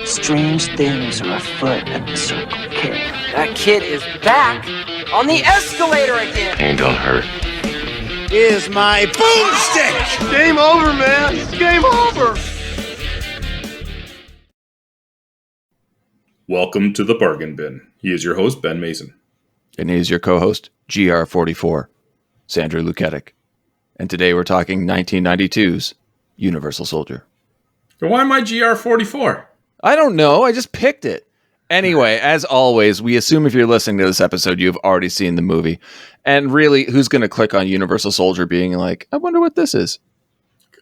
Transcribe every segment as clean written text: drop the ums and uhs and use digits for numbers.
Strange things are afoot at the Circle K. That kid is back on the escalator again. Ain't gonna hurt. Here's my boomstick! Game over, man. It's game over. Welcome to the Bargain Bin. He is your host, Ben Mason. And he is your co-host, GR44, Sandra Luketic. And today we're talking 1992's Universal Soldier. Why am I GR44? I don't know. I just picked it. Anyway, as always, we assume if you're listening to this episode, you've already seen the movie. And really, who's going to click on Universal Soldier being like, I wonder what this is?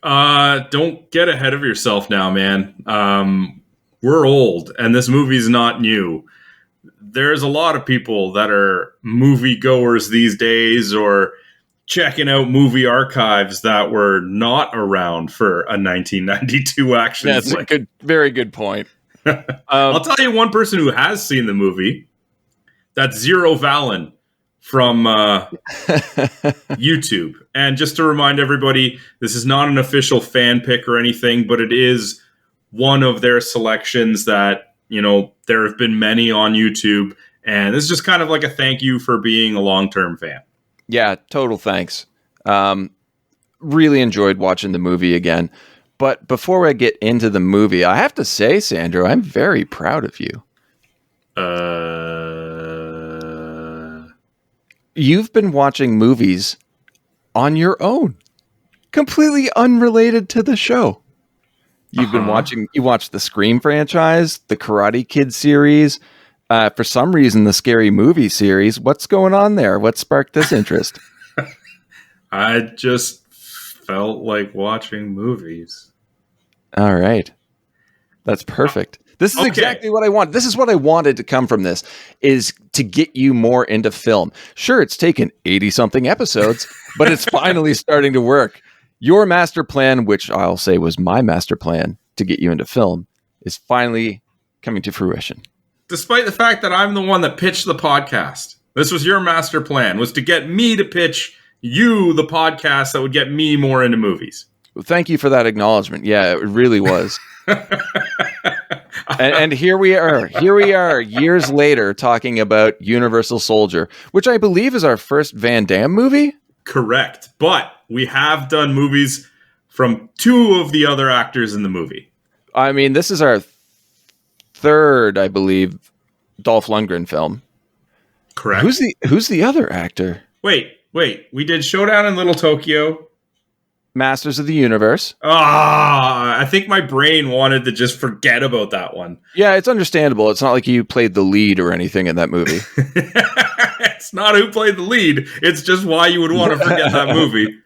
Don't get ahead of yourself now, man. We're old, and this movie's not new. There's a lot of people that are moviegoers these days or checking out movie archives that were not around for a 1992 action. That's a very good point. I'll tell you one person who has seen the movie. That's Zero Valen from YouTube. And just to remind everybody, this is not an official fan pick or anything, but it is one of their selections that, you know, there have been many on YouTube. And this is just kind of like a thank you for being a long-term fan. Yeah, total thanks. Really enjoyed watching the movie again. But before I get into the movie, I have to say, Sandra, I'm very proud of you. You've been watching movies on your own, completely unrelated to the show. You've been watching, you watched the Scream franchise, the Karate Kid series, for some reason, the Scary Movie series. What's going on there? What sparked this interest? I just felt like watching movies. All right. That's perfect. This is exactly what I want. This is what I wanted to come from this, is to get you more into film. Sure, it's taken 80-something episodes, but it's finally starting to work. Your master plan, which I'll say was my master plan to get you into film, is finally coming to fruition. Despite the fact that I'm the one that pitched the podcast. This was your master plan, was to get me to pitch you the podcast that would get me more into movies. Well, thank you for that acknowledgement. Yeah, it really was. and here we are. Here we are years later talking about Universal Soldier, which I believe is our first Van Damme movie. Correct. But we have done movies from two of the other actors in the movie. I mean, this is our third, I believe, Dolph Lundgren film. Correct. Who's the other actor? Wait. We did Showdown in Little Tokyo. Masters of the Universe. I think my brain wanted to just forget about that one. Yeah, it's understandable. It's not like you played the lead or anything in that movie. It's not who played the lead. It's just why you would want to forget that movie.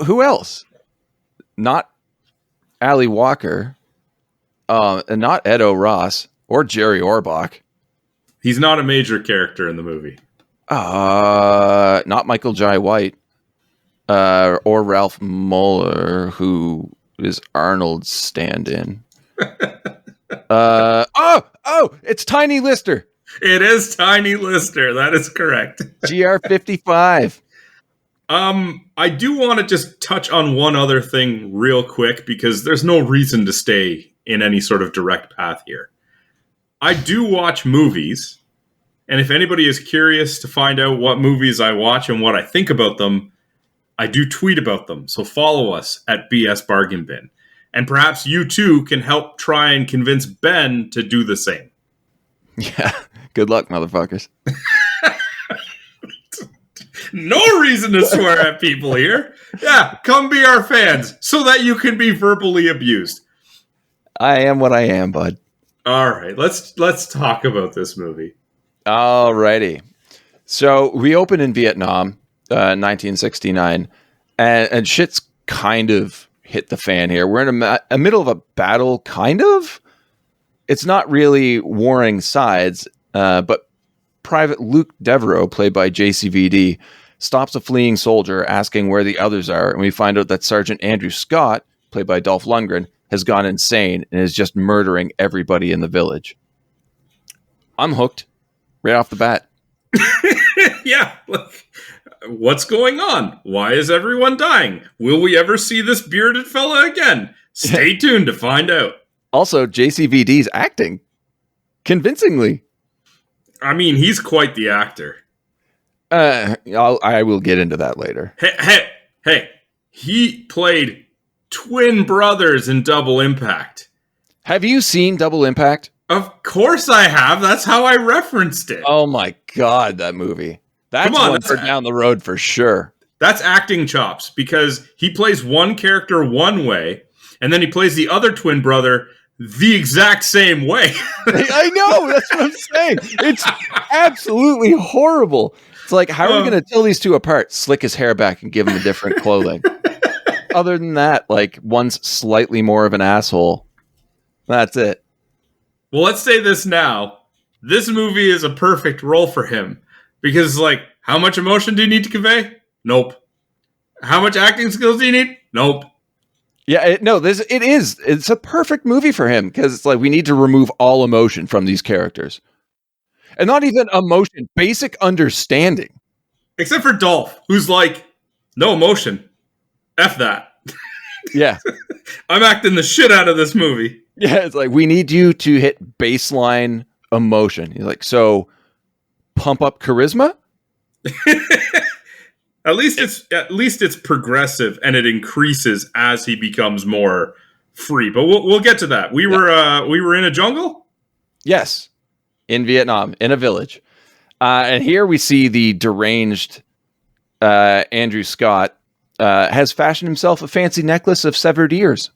Who else? Not Ali Walker. And not Edo Ross or Jerry Orbach. He's not a major character in the movie. Not Michael Jai White. Or Ralph Muller, who is Arnold's stand-in. It's Tiny Lister. It is Tiny Lister. That is correct. GR55. I do want to just touch on one other thing real quick, because there's no reason to stay in any sort of direct path here. I do watch movies, and if anybody is curious to find out what movies I watch and what I think about them, I do tweet about them, so follow us at BS Bargain Bin. And perhaps you too can help try and convince Ben to do the same. Yeah, good luck, motherfuckers. No reason to swear at people here. Yeah, come be our fans so that you can be verbally abused. I am what I am, bud. All right, let's talk about this movie. All righty. So we open in Vietnam. 1969, and shit's kind of hit the fan here. We're in a middle of a battle, kind of. It's not really warring sides, but Private Luke Devereaux, played by JCVD, stops a fleeing soldier asking where the others are, and we find out that Sergeant Andrew Scott, played by Dolph Lundgren, has gone insane and is just murdering everybody in the village. I'm hooked right off the bat. Yeah, look. What's going on? Why is everyone dying? Will we ever see this bearded fella again? Stay tuned to find out. Also, JCVD's acting convincingly. I mean, he's quite the actor. I will get into that later. Hey! He played twin brothers in Double Impact. Have you seen Double Impact? Of course I have. That's how I referenced it. Oh my God, that movie. That's one for down the road for sure. That's acting chops, because he plays one character one way, and then he plays the other twin brother the exact same way. I know, that's what I'm saying. It's absolutely horrible. It's like, how are we going to tell these two apart? Slick his hair back and give him a different clothing. Other than that, like, one's slightly more of an asshole. That's it. Well, let's say this now. This movie is a perfect role for him. Because, like, how much emotion do you need to convey? Nope. How much acting skills do you need? Nope. Yeah, it's a perfect movie for him, because it's like, we need to remove all emotion from these characters. And not even emotion, basic understanding. Except for Dolph, who's like, no emotion. F that. Yeah. I'm acting the shit out of this movie. Yeah, it's like, we need you to hit baseline emotion. He's like, so pump up charisma? At least it's progressive, and it increases as he becomes more free. But we'll get to that. We were in a jungle? Yes. In Vietnam, in a village. And here we see the deranged Andrew Scott has fashioned himself a fancy necklace of severed ears.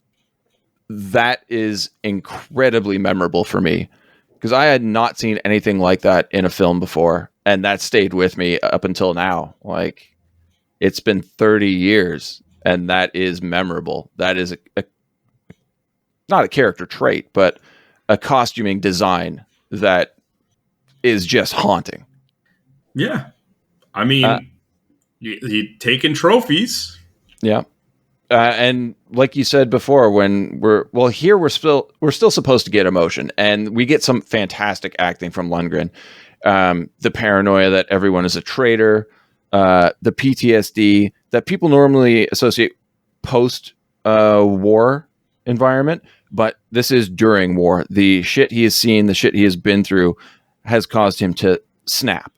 That is incredibly memorable for me, because I had not seen anything like that in a film before, and that stayed with me up until now. Like, it's been 30 years, and that is memorable. That is not a character trait, but a costuming design that is just haunting. Yeah. I mean, he taking trophies. Yeah. And like you said before, when we're still supposed to get emotion, and we get some fantastic acting from Lundgren. The paranoia that everyone is a traitor, the PTSD that people normally associate post war environment, but this is during war. The shit he has seen, the shit he has been through, has caused him to snap.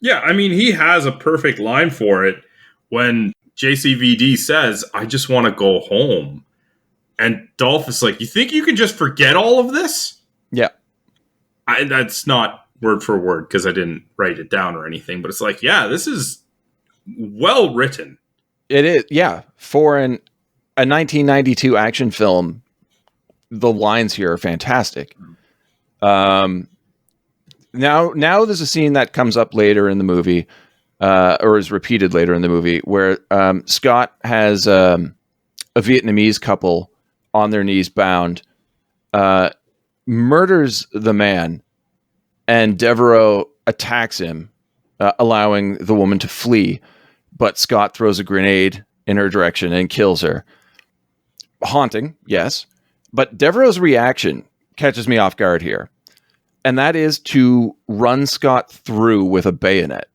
Yeah, I mean, he has a perfect line for it when JCVD says, I just want to go home. And Dolph is like, you think you can just forget all of this? Yeah. That's not word for word, because I didn't write it down or anything, but it's like, yeah, this is well written. It is, yeah. For a 1992 action film, the lines here are fantastic. Now there's a scene that comes up later in the movie, or is repeated later in the movie, where Scott has a Vietnamese couple on their knees bound, murders the man, and Devereaux attacks him, allowing the woman to flee. But Scott throws a grenade in her direction and kills her. Haunting, yes. But Devereaux's reaction catches me off guard here. And that is to run Scott through with a bayonet.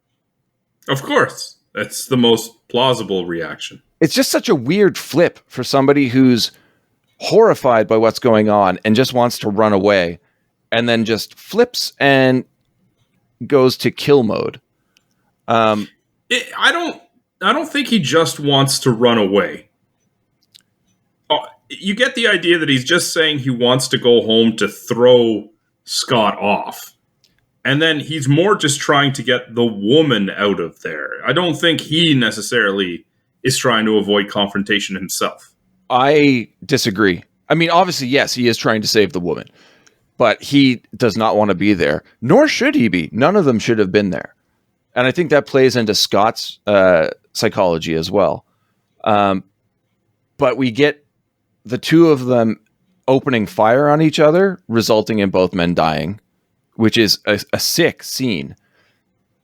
Of course. That's the most plausible reaction. It's just such a weird flip for somebody who's horrified by what's going on and just wants to run away, and then just flips and goes to kill mode. I don't think he just wants to run away. You get the idea that he's just saying he wants to go home to throw Scott off. And then he's more just trying to get the woman out of there. I don't think he necessarily is trying to avoid confrontation himself. I disagree. I mean, obviously, yes, he is trying to save the woman, but he does not want to be there, nor should he be. None of them should have been there. And I think that plays into Scott's psychology as well. But we get the two of them opening fire on each other, resulting in both men dying, which is a sick scene.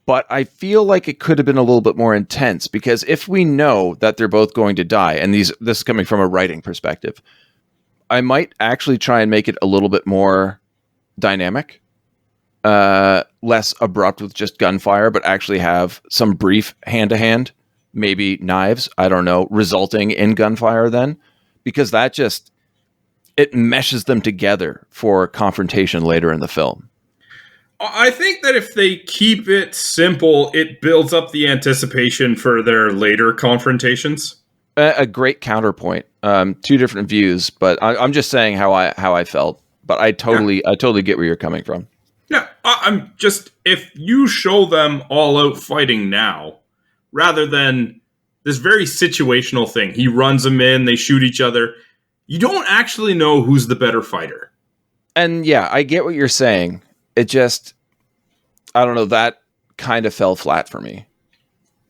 But I feel like it could have been a little bit more intense, because if we know that they're both going to die, and this is coming from a writing perspective, I might actually try and make it a little bit more dynamic, less abrupt with just gunfire, but actually have some brief hand-to-hand, maybe knives, I don't know, resulting in gunfire then. Because that just, it meshes them together for confrontation later in the film. I think that if they keep it simple, it builds up the anticipation for their later confrontations. A great counterpoint. Two different views, but I'm just saying how I felt. But I totally get where you're coming from. Yeah, I'm just, if you show them all out fighting now, rather than this very situational thing, he runs them in, they shoot each other, you don't actually know who's the better fighter. And yeah, I get what you're saying. It just, I don't know, that kind of fell flat for me.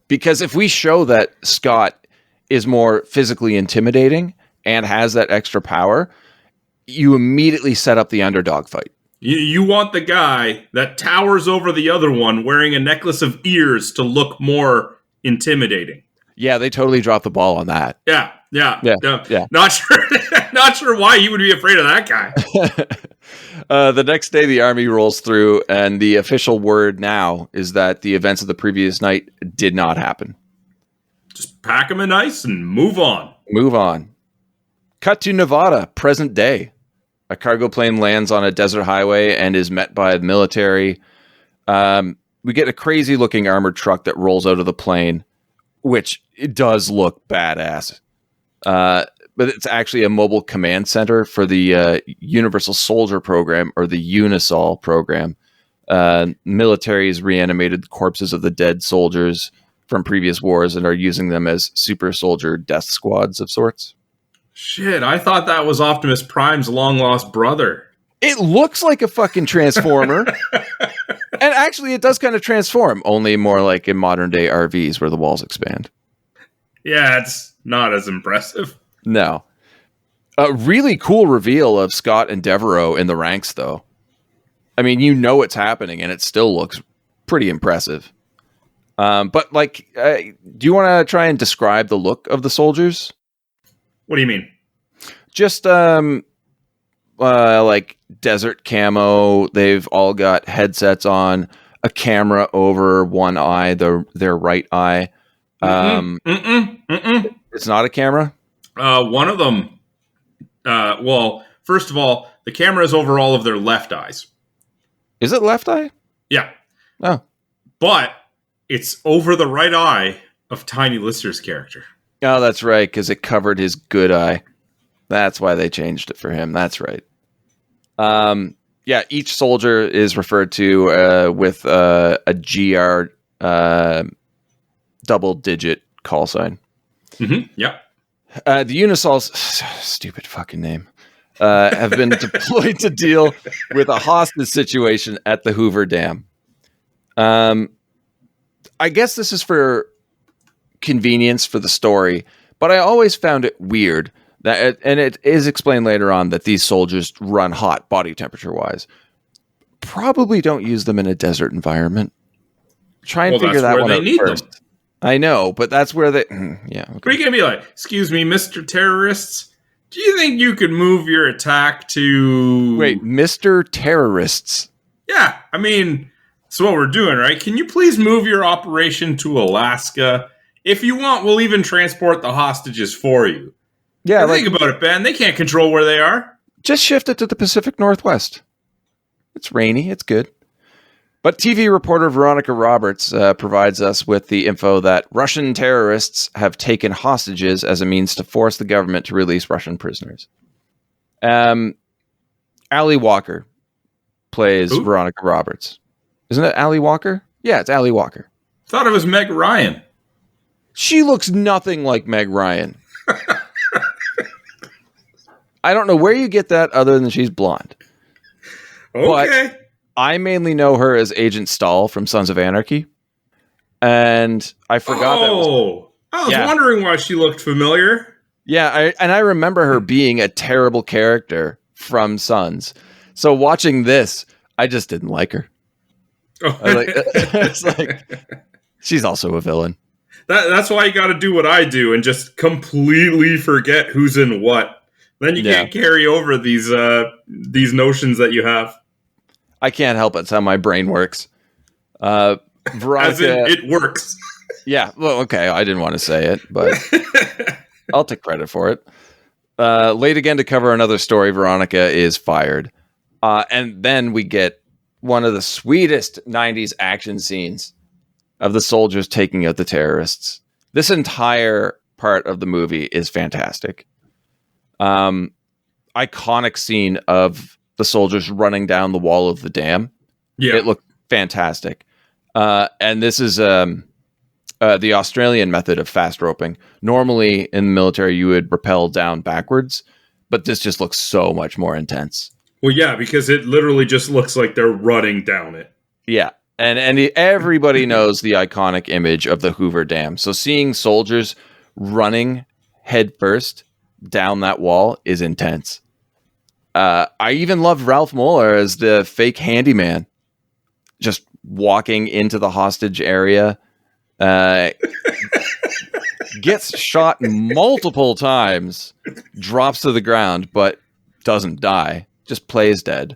Because if we show that Scott is more physically intimidating and has that extra power, you immediately set up the underdog fight. You want the guy that towers over the other one wearing a necklace of ears to look more intimidating. Yeah, they totally dropped the ball on that. Yeah. Yeah. Not sure why he would be afraid of that guy. The next day, the army rolls through, and the official word now is that the events of the previous night did not happen. Just pack them in ice and move on. Move on. Cut to Nevada, present day. A cargo plane lands on a desert highway and is met by the military. We get a crazy-looking armored truck that rolls out of the plane, which it does look badass. But it's actually a mobile command center for the Universal Soldier Program, or the UNISOL program. Military's reanimated corpses of the dead soldiers from previous wars and are using them as super soldier death squads of sorts. Shit, I thought that was Optimus Prime's long-lost brother. It looks like a fucking transformer. And actually, it does kind of transform, only more like in modern-day RVs where the walls expand. Yeah, it's not as impressive. No. A really cool reveal of Scott and Devereaux in the ranks, though. I mean, you know it's happening, and it still looks pretty impressive. But, like, do you want to try and describe the look of the soldiers? What do you mean? Just, like, desert camo. They've all got headsets on, a camera over one eye, their right eye. It's not a camera? One of them, well, first of all, the camera is over all of their left eyes. Is it left eye? Yeah. Oh. But it's over the right eye of Tiny Lister's character. Oh, that's right, because it covered his good eye. That's why they changed it for him. That's right. Yeah, each soldier is referred to with a GR double-digit call sign. Mm-hmm. Yeah. The Unisols, stupid fucking name, have been deployed to deal with a hostage situation at the Hoover Dam. I guess this is for convenience for the story, but I always found it weird that, and it is explained later on, that these soldiers run hot body temperature wise. Probably don't use them in a desert environment. Try and figure that one out first. Them. I know, but that's where they... yeah. Okay. We're going to be like, excuse me, Mr. Terrorists, do you think you could move your attack to... Wait, Mr. Terrorists? Yeah, I mean, that's what we're doing, right? Can you please move your operation to Alaska? If you want, we'll even transport the hostages for you. Yeah, think about it, Ben. They can't control where they are. Just shift it to the Pacific Northwest. It's rainy. It's good. But TV reporter Veronica Roberts provides us with the info that Russian terrorists have taken hostages as a means to force the government to release Russian prisoners. Ali Walker plays Veronica Roberts. Isn't it Ali Walker? Yeah, it's Ali Walker. Thought it was Meg Ryan. She looks nothing like Meg Ryan. I don't know where you get that other than she's blonde. Okay. But I mainly know her as Agent Stahl from Sons of Anarchy. And I forgot that was... I was wondering why she looked familiar. Yeah, I remember her being a terrible character from Sons. So watching this, I just didn't like her. It's like, she's also a villain. That's why you got to do what I do and just completely forget who's in what. Then you can't carry over these notions that you have. I can't help it. It's how my brain works. Veronica, as in, it works. Yeah. Well, okay. I didn't want to say it, but I'll take credit for it. Late again to cover another story. Veronica is fired. And then we get one of the sweetest 90s action scenes of the soldiers taking out the terrorists. This entire part of the movie is fantastic. Iconic scene of the soldiers running down the wall of the dam. Yeah. It looked fantastic. And this is the Australian method of fast roping. Normally in the military, you would rappel down backwards, but this just looks so much more intense. Well, yeah, because it literally just looks like they're running down it. Yeah. And everybody knows the iconic image of the Hoover Dam. So seeing soldiers running headfirst down that wall is intense. I even love Ralph Moeller as the fake handyman, just walking into the hostage area. Gets shot multiple times, drops to the ground, but doesn't die. Just plays dead.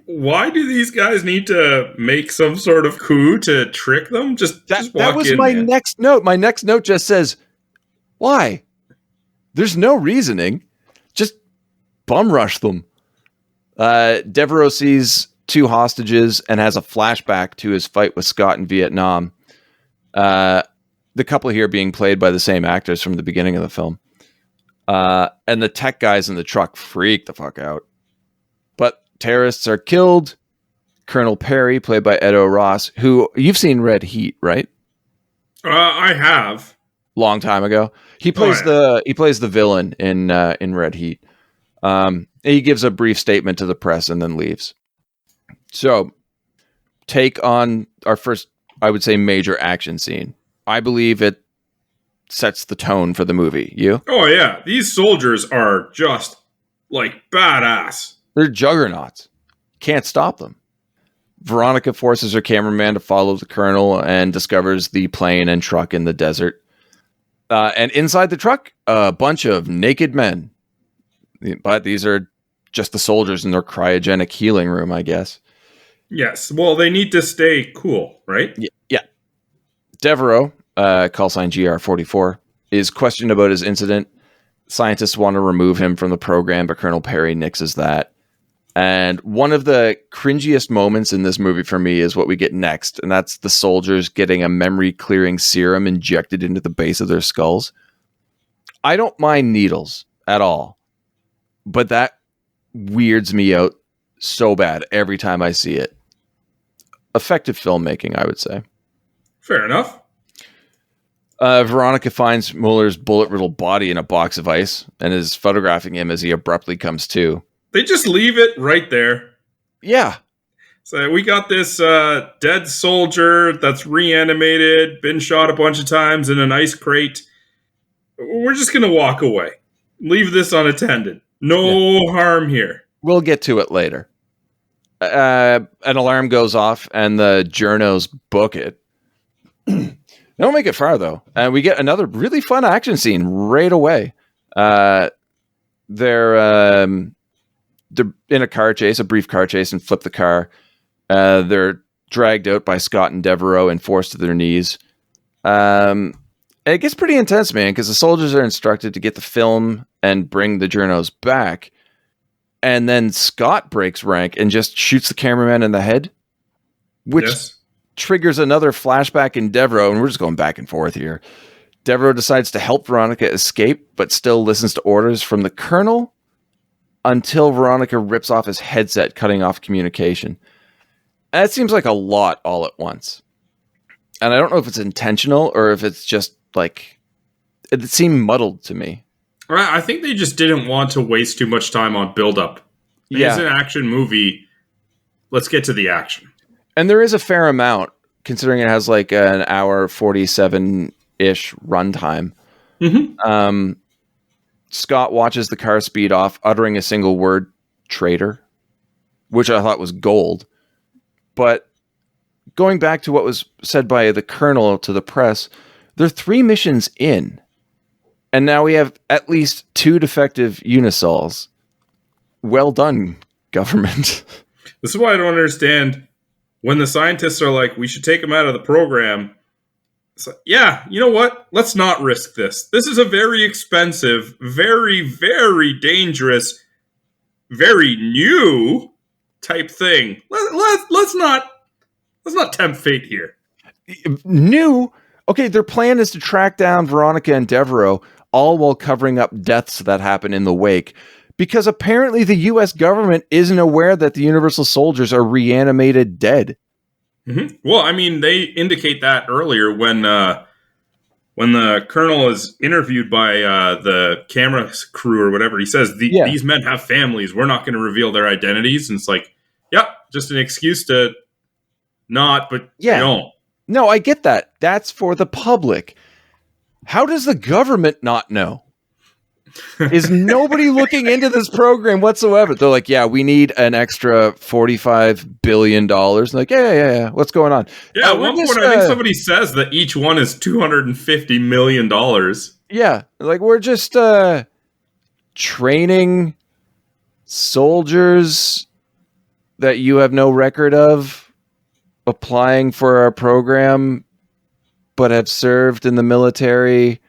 Why do these guys need to make some sort of coup to trick them? Just walk in. That was my next note. My next note just says, why? There's no reasoning. Just bum rush them. Devereaux sees two hostages and has a flashback to his fight with Scott in Vietnam. The couple here being played by the same actors from the beginning of the film. And the tech guys in the truck freak the fuck out. But terrorists are killed. Colonel Perry, played by Edo Ross, who you've seen Red Heat, right? I have. Long time ago. He plays the villain in Red Heat. He gives a brief statement to the press and then leaves. So, take on our first, I would say, major action scene. I believe it sets the tone for the movie. You? Oh, yeah. These soldiers are just, like, badass. They're juggernauts. Can't stop them. Veronica forces her cameraman to follow the colonel and discovers the plane and truck in the desert. And inside the truck, a bunch of naked men. But these are just the soldiers in their cryogenic healing room, I guess. Yes. Well, they need to stay cool, right? Yeah. Devereaux, call sign GR44, is questioned about his incident. Scientists want to remove him from the program, but Colonel Perry nixes that. And one of the cringiest moments in this movie for me is what we get next, and that's the soldiers getting a memory-clearing serum injected into the base of their skulls. I don't mind needles at all, but that weirds me out so bad every time I see it. Effective filmmaking, I would say. Fair enough. Veronica finds Muller's bullet-riddled body in a box of ice and is photographing him as he abruptly comes to. They just leave it right there. Yeah. So we got this dead soldier that's reanimated, been shot a bunch of times in an ice crate. We're just going to walk away. Leave this unattended. No harm here. We'll get to it later. An alarm goes off and the journos book it. They don't make it far, though. And we get another really fun action scene right away. They're in a car chase, a brief car chase, and flip the car. They're dragged out by Scott and Devereaux and forced to their knees. And it gets pretty intense, man, because the soldiers are instructed to get the film and bring the journos back. And then Scott breaks rank and just shoots the cameraman in the head, which triggers another flashback in Devereaux, and we're just going back and forth here. Devereaux decides to help Veronica escape, but still listens to orders from the colonel until Veronica rips off his headset, cutting off communication. And it seems like a lot all at once. And I don't know if it's intentional or if it's just like, it seemed muddled to me. I think they just didn't want to waste too much time on build-up. It's an action movie. Let's get to the action. And there is a fair amount, considering it has like an hour 47-ish runtime. Mm-hmm. Scott watches the car speed off, uttering a single word, traitor, which I thought was gold. But going back to what was said by the colonel to the press, they're 3 missions in. And now we have at least 2 defective unisols. Well done, government. This is why I don't understand when the scientists are like, we should take him out of the program. So, yeah, you know what? Let's not risk this. This is a very expensive, very, very dangerous, very new type thing. Let's not tempt fate here. New? Okay, their plan is to track down Veronica and Devereaux, all while covering up deaths that happen in the wake. Because apparently the U.S. government isn't aware that the Universal Soldiers are reanimated dead. Mm-hmm. Well, I mean, they indicate that earlier when the colonel is interviewed by the camera crew or whatever. He says, these men have families. We're not going to reveal their identities. And it's like, yep, just an excuse to not, but you don't. No, I get that. That's for the public. How does the government not know? Is nobody looking into this program whatsoever? They're like, yeah, we need an extra $45 billion. Like, yeah. What's going on? Yeah, at one point, I think somebody says that each one is $250 million. Yeah, like we're just training soldiers that you have no record of applying for our program, but have served in the military.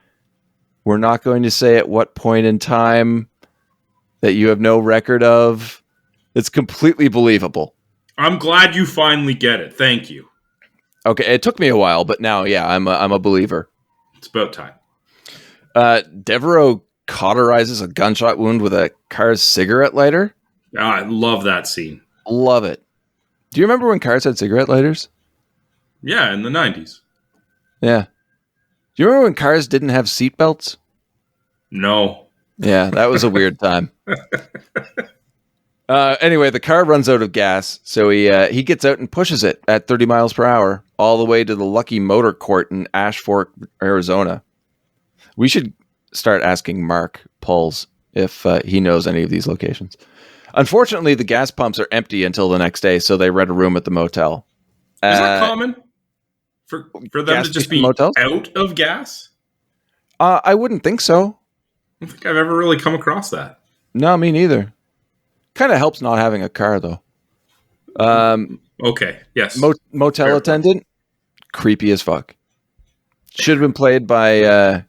We're not going to say at what point in time that you have no record of. It's completely believable. I'm glad you finally get it. Thank you. Okay, it took me a while, but now, yeah, I'm a believer. It's about time. Devereaux cauterizes a gunshot wound with a car's cigarette lighter. Oh, I love that scene. Love it. Do you remember when cars had cigarette lighters? Yeah, in the 90s. Yeah. Do you remember when cars didn't have seatbelts? No. Yeah, that was a weird time. Anyway, the car runs out of gas, so he gets out and pushes it at 30 miles per hour all the way to the Lucky Motor Court in Ash Fork, Arizona. We should start asking Mark Pulls if he knows any of these locations. Unfortunately, the gas pumps are empty until the next day, so they rent a room at the motel. Is that common? For them to just be motels? Out of gas? I wouldn't think so. I don't think I've ever really come across that. No, me neither. Kind of helps not having a car, though. Okay, yes. Motel Fair attendant, point. Creepy as fuck. Should have been played by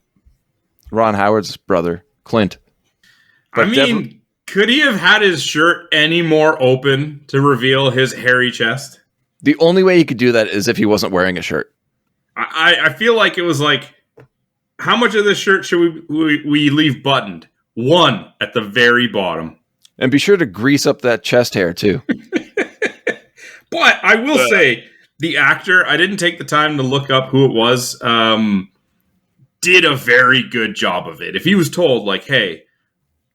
Ron Howard's brother, Clint. But could he have had his shirt any more open to reveal his hairy chest? The only way he could do that is if he wasn't wearing a shirt. I feel like it was like, how much of this shirt should we leave buttoned? One at the very bottom. And be sure to grease up that chest hair, too. But I will say, the actor, I didn't take the time to look up who it was, did a very good job of it. If he was told, like, hey,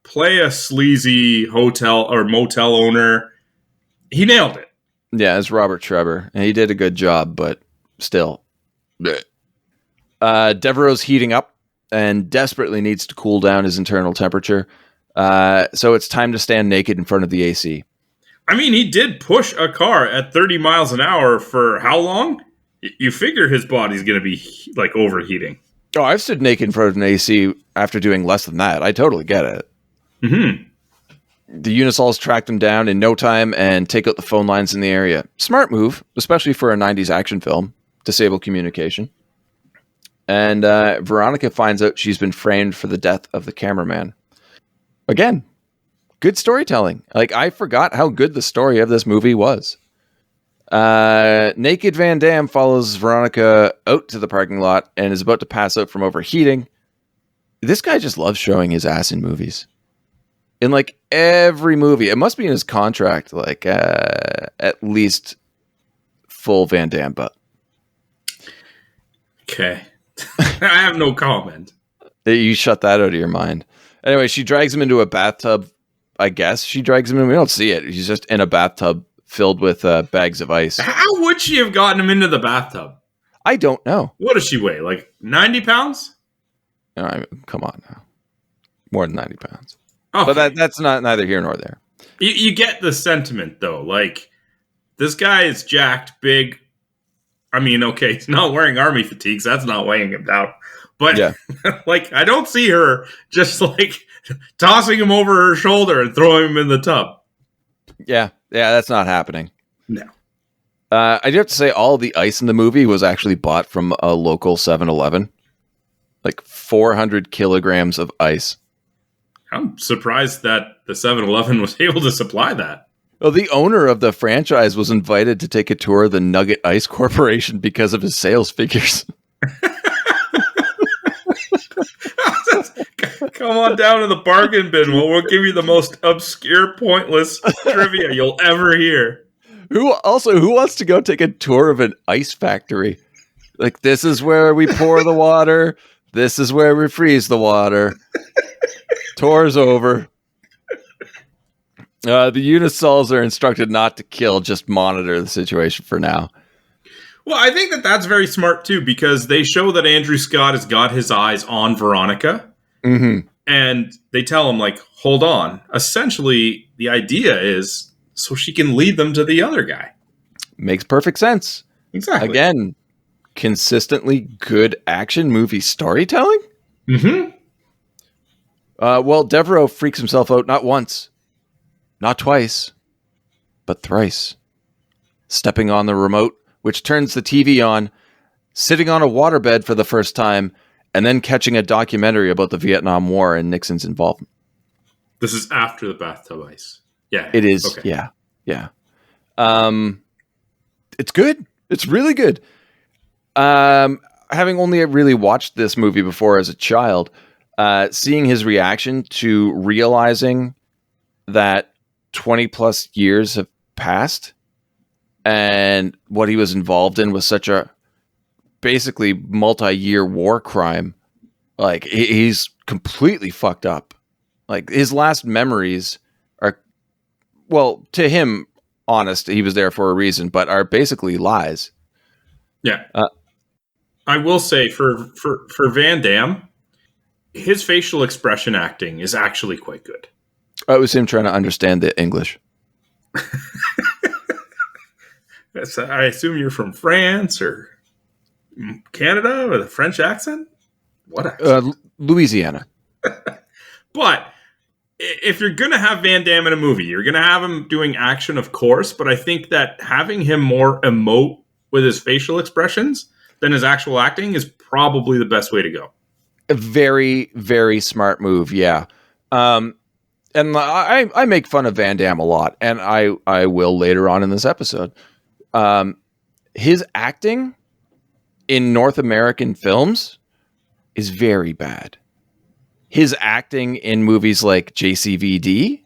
play a sleazy hotel or motel owner, he nailed it. Yeah, it's Robert Trevor. And he did a good job, but still. Devereaux's heating up and desperately needs to cool down his internal temperature. So it's time to stand naked in front of the AC. I mean, he did push a car at 30 miles an hour for how long? You figure his body's going to be like overheating. Oh, I've stood naked in front of an AC after doing less than that. I totally get it. Mm-hmm. The Unisols track them down in no time and take out the phone lines in the area. Smart move, especially for a 90s action film. Disable communication. And Veronica finds out she's been framed for the death of the cameraman. Again, good storytelling. Like, I forgot how good the story of this movie was. Naked Van Damme follows Veronica out to the parking lot and is about to pass out from overheating. This guy just loves showing his ass in movies. In like every movie. It must be in his contract, like at least full Van Damme butt. Okay. I have no comment. You shut that out of your mind. Anyway, she drags him into a bathtub. I guess she drags him in. We don't see it. He's just in a bathtub filled with bags of ice. How would she have gotten him into the bathtub? I don't know. What does she weigh? Like 90 pounds? Come on now. More than 90 pounds. Okay. But that's neither here nor there. You get the sentiment, though. Like, this guy is jacked, big. I mean, okay, he's not wearing army fatigues. That's not weighing him down. But, yeah. Like, I don't see her just, like, tossing him over her shoulder and throwing him in the tub. Yeah, that's not happening. No. I do have to say, all the ice in the movie was actually bought from a local 7-Eleven. Like 400 kilograms of ice. I'm surprised that the 7-Eleven was able to supply that. Well, the owner of the franchise was invited to take a tour of the Nugget Ice Corporation because of his sales figures. Come on down to the bargain bin. We'll give you the most obscure, pointless trivia you'll ever hear. Who wants to go take a tour of an ice factory? Like, this is where we pour the water. This is where we freeze the water. Tour's over. The Unisols are instructed not to kill, just monitor the situation for now. Well, I think that's very smart, too, because they show that Andrew Scott has got his eyes on Veronica. Mm-hmm. And they tell him, like, hold on. Essentially, the idea is so she can lead them to the other guy. Makes perfect sense. Exactly. Again, consistently good action movie storytelling? Mm-hmm. Well, Devereaux freaks himself out not once, not twice, but thrice. Stepping on the remote, which turns the TV on, sitting on a waterbed for the first time, and then catching a documentary about the Vietnam War and Nixon's involvement. This is after the bathtub ice. Yeah. It is. Okay. Yeah. It's good. It's really good. Having only really watched this movie before as a child, seeing his reaction to realizing that 20 plus years have passed and what he was involved in was such a basically multi-year war crime. Like, he's completely fucked up. Like, his last memories are, well, to him, honest, he was there for a reason, but are basically lies. Yeah. I will say for Van Damme, his facial expression acting is actually quite good. It was him trying to understand the English. I assume you're from France or Canada with a French accent? What accent? Louisiana. But if you're going to have Van Damme in a movie, you're going to have him doing action, of course, but I think that having him more emote with his facial expressions than his actual acting is probably the best way to go. A very, very smart move, yeah. And I make fun of Van Damme a lot, and I will later on in this episode. His acting in North American films is very bad. His acting in movies like JCVD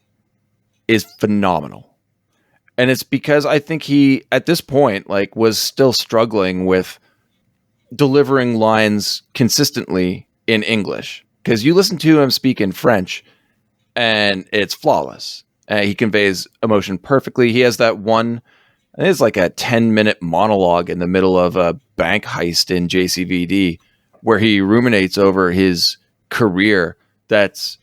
is phenomenal. And it's because I think he, at this point, like, was still struggling with delivering lines consistently in English. Because you listen to him speak in French, and it's flawless. He conveys emotion perfectly. He has that one, it's like a 10-minute monologue in the middle of a bank heist in JCVD where he ruminates over his career that's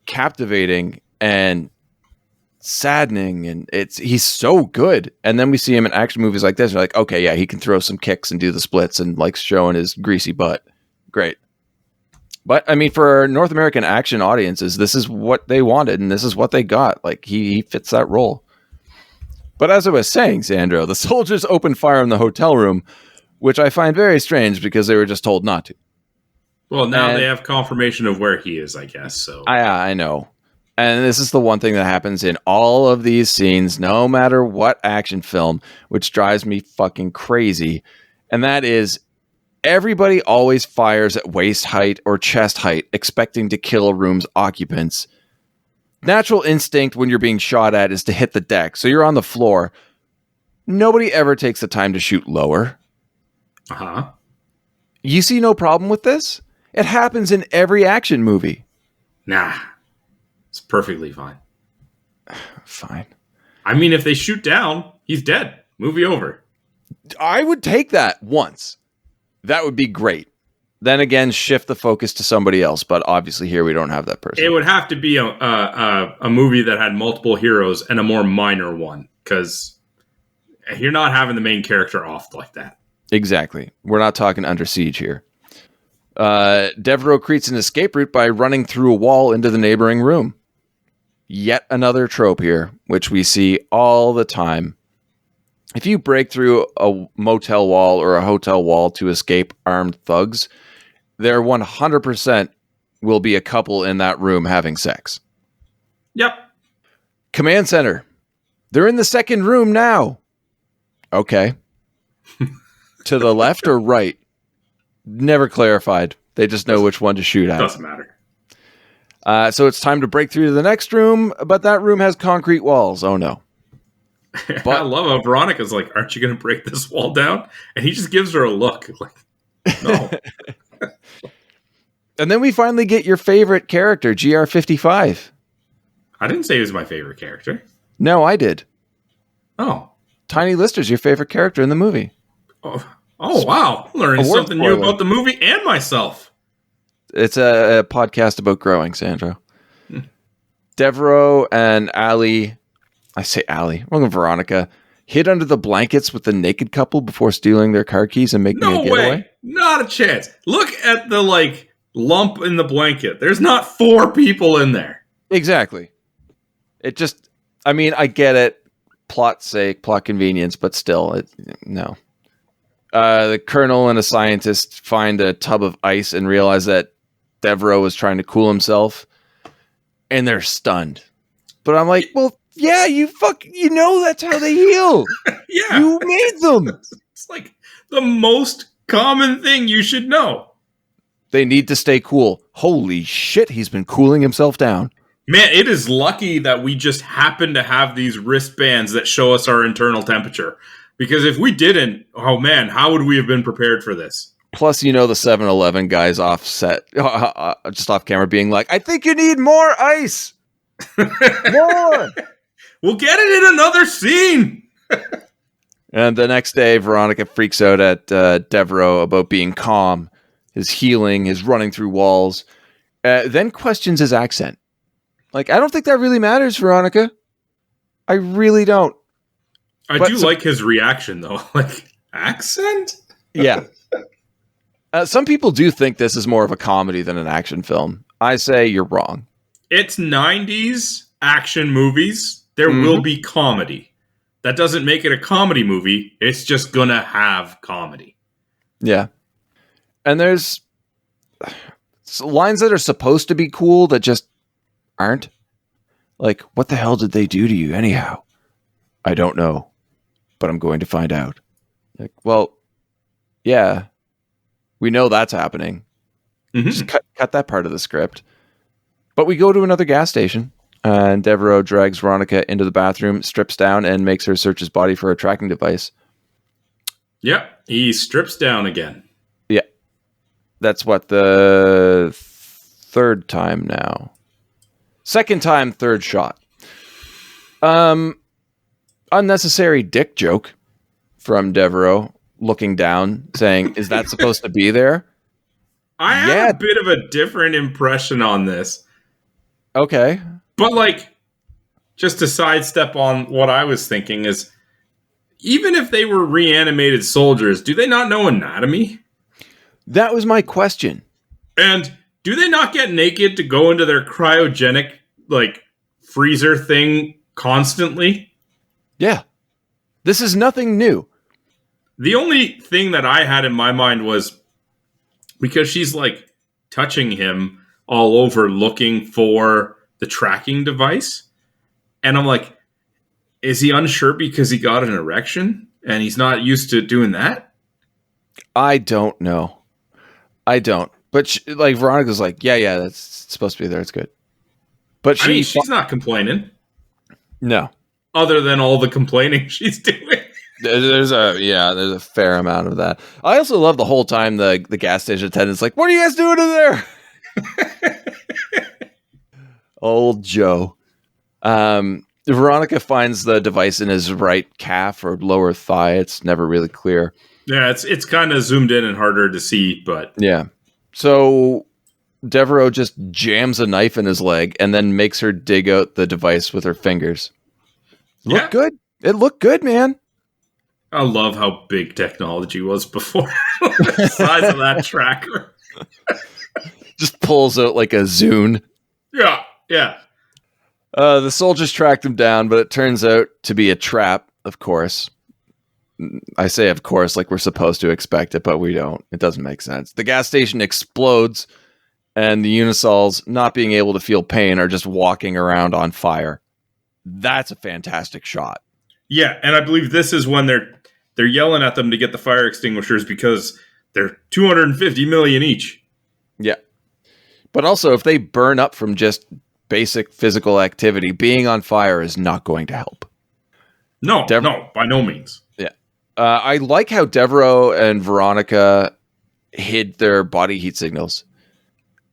captivating and saddening, and he's so good. And then we see him in action movies like this. You're like, okay, yeah, he can throw some kicks and do the splits and like showing his greasy butt. Great. But I mean, for North American action audiences, this is what they wanted and this is what they got. Like, he fits that role. But as I was saying, Sandro, the soldiers opened fire in the hotel room, which I find very strange because they were just told not to. Well, now they have confirmation of where he is, I guess. So I know. And this is the one thing that happens in all of these scenes, no matter what action film, which drives me fucking crazy. And that is, everybody always fires at waist height or chest height, expecting to kill a room's occupants. Natural instinct when you're being shot at is to hit the deck. So you're on the floor. Nobody ever takes the time to shoot lower. Uh-huh. You see no problem with this? It happens in every action movie. Nah. It's perfectly fine. Fine. I mean, if they shoot down, he's dead. Movie over. I would take that once. That would be great. Then again, shift the focus to somebody else. But obviously here we don't have that person. It would have to be a movie that had multiple heroes and a more minor one. Because you're not having the main character off like that. Exactly. We're not talking Under Siege here. Devereaux creates an escape route by running through a wall into the neighboring room. Yet another trope here, which we see all the time. if you break through a motel wall or a hotel wall to escape armed thugs, there 100% will be a couple in that room having sex. Yep. Command center. They're in the second room now. Okay. To the left or right? Never clarified. They just know which one to shoot at. Doesn't matter. So it's time to break through to the next room, but that room has concrete walls. Oh no. But I love how Veronica's like, aren't you going to break this wall down? And he just gives her a look. Like, no. And then we finally get your favorite character, GR55. I didn't say he was my favorite character. No, I did. Oh. Tiny Lister's your favorite character in the movie. Oh wow. Learning something new about the movie and myself. It's a podcast about growing, Sandro. Devereaux and Allie, I say Allie, wrong with Veronica, hid under the blankets with the naked couple before stealing their car keys and making a getaway. No way. Not a chance. Look at the, lump in the blanket. There's not 4 people in there. Exactly. It just, I get it. Plot's sake, plot convenience, but still, no. The colonel and a scientist find a tub of ice and realize that Devereaux was trying to cool himself, and they're stunned. But I'm like, well, yeah, you know that's how they heal. Yeah. You made them. It's like the most common thing you should know. They need to stay cool. Holy shit, he's been cooling himself down. Man, it is lucky that we just happen to have these wristbands that show us our internal temperature. Because if we didn't, oh man, how would we have been prepared for this? Plus, the 7-Eleven guys offset, just off camera being like, I think you need more ice. More. We'll get it in another scene. And the next day, Veronica freaks out at Devereaux about being calm, his healing, his running through walls, then questions his accent. I don't think that really matters, Veronica. I really don't. I do like his reaction, though. Accent? Yeah. Some people do think this is more of a comedy than an action film. I say you're wrong. It's 90s action movies. There will be comedy. That doesn't make it a comedy movie. It's just gonna have comedy. Yeah. And there's lines that are supposed to be cool that just aren't. Like, what the hell did they do to you anyhow? I don't know, but I'm going to find out. Like, well, yeah, we know that's happening. Just cut that part of the script. But we go to another gas station, and Devereaux drags Veronica into the bathroom, strips down, and makes her search his body for a tracking device. Yep, he strips down again. Yeah. That's what, the third time now. Second time, third shot. Unnecessary dick joke from Devereaux, looking down, saying, is that supposed to be there? I have a bit of a different impression on this. Okay. But, just to sidestep on what I was thinking is, even if they were reanimated soldiers, do they not know anatomy? That was my question. And do they not get naked to go into their cryogenic, freezer thing constantly? Yeah. This is nothing new. The only thing that I had in my mind was because she's, touching him all over looking for the tracking device. And I'm like, is he unsure because he got an erection and he's not used to doing that? I don't know. I don't. But Veronica's like, yeah, that's supposed to be there. It's good. But she's not complaining. No. Other than all the complaining she's doing. There's a fair amount of that. I also love the whole time the gas station attendant's like, what are you guys doing in there? Old Joe. Veronica finds the device in his right calf or lower thigh. It's never really clear. Yeah, it's kind of zoomed in and harder to see, but... Yeah. So Devereaux just jams a knife in his leg and then makes her dig out the device with her fingers. Look good. It looked good, man. I love how big technology was before. The size of that tracker. Just pulls out like a Zune. Yeah. The soldiers tracked him down, but it turns out to be a trap, of course. I say, of course, like we're supposed to expect it, but we don't. It doesn't make sense. The gas station explodes, and the Unisols, not being able to feel pain, are just walking around on fire. That's a fantastic shot. Yeah, and I believe this is when they're yelling at them to get the fire extinguishers because they're 250 million each. Yeah. But also, if they burn up from just basic physical activity, being on fire is not going to help. No, by no means. Yeah. I like how Devereaux and Veronica hid their body heat signals,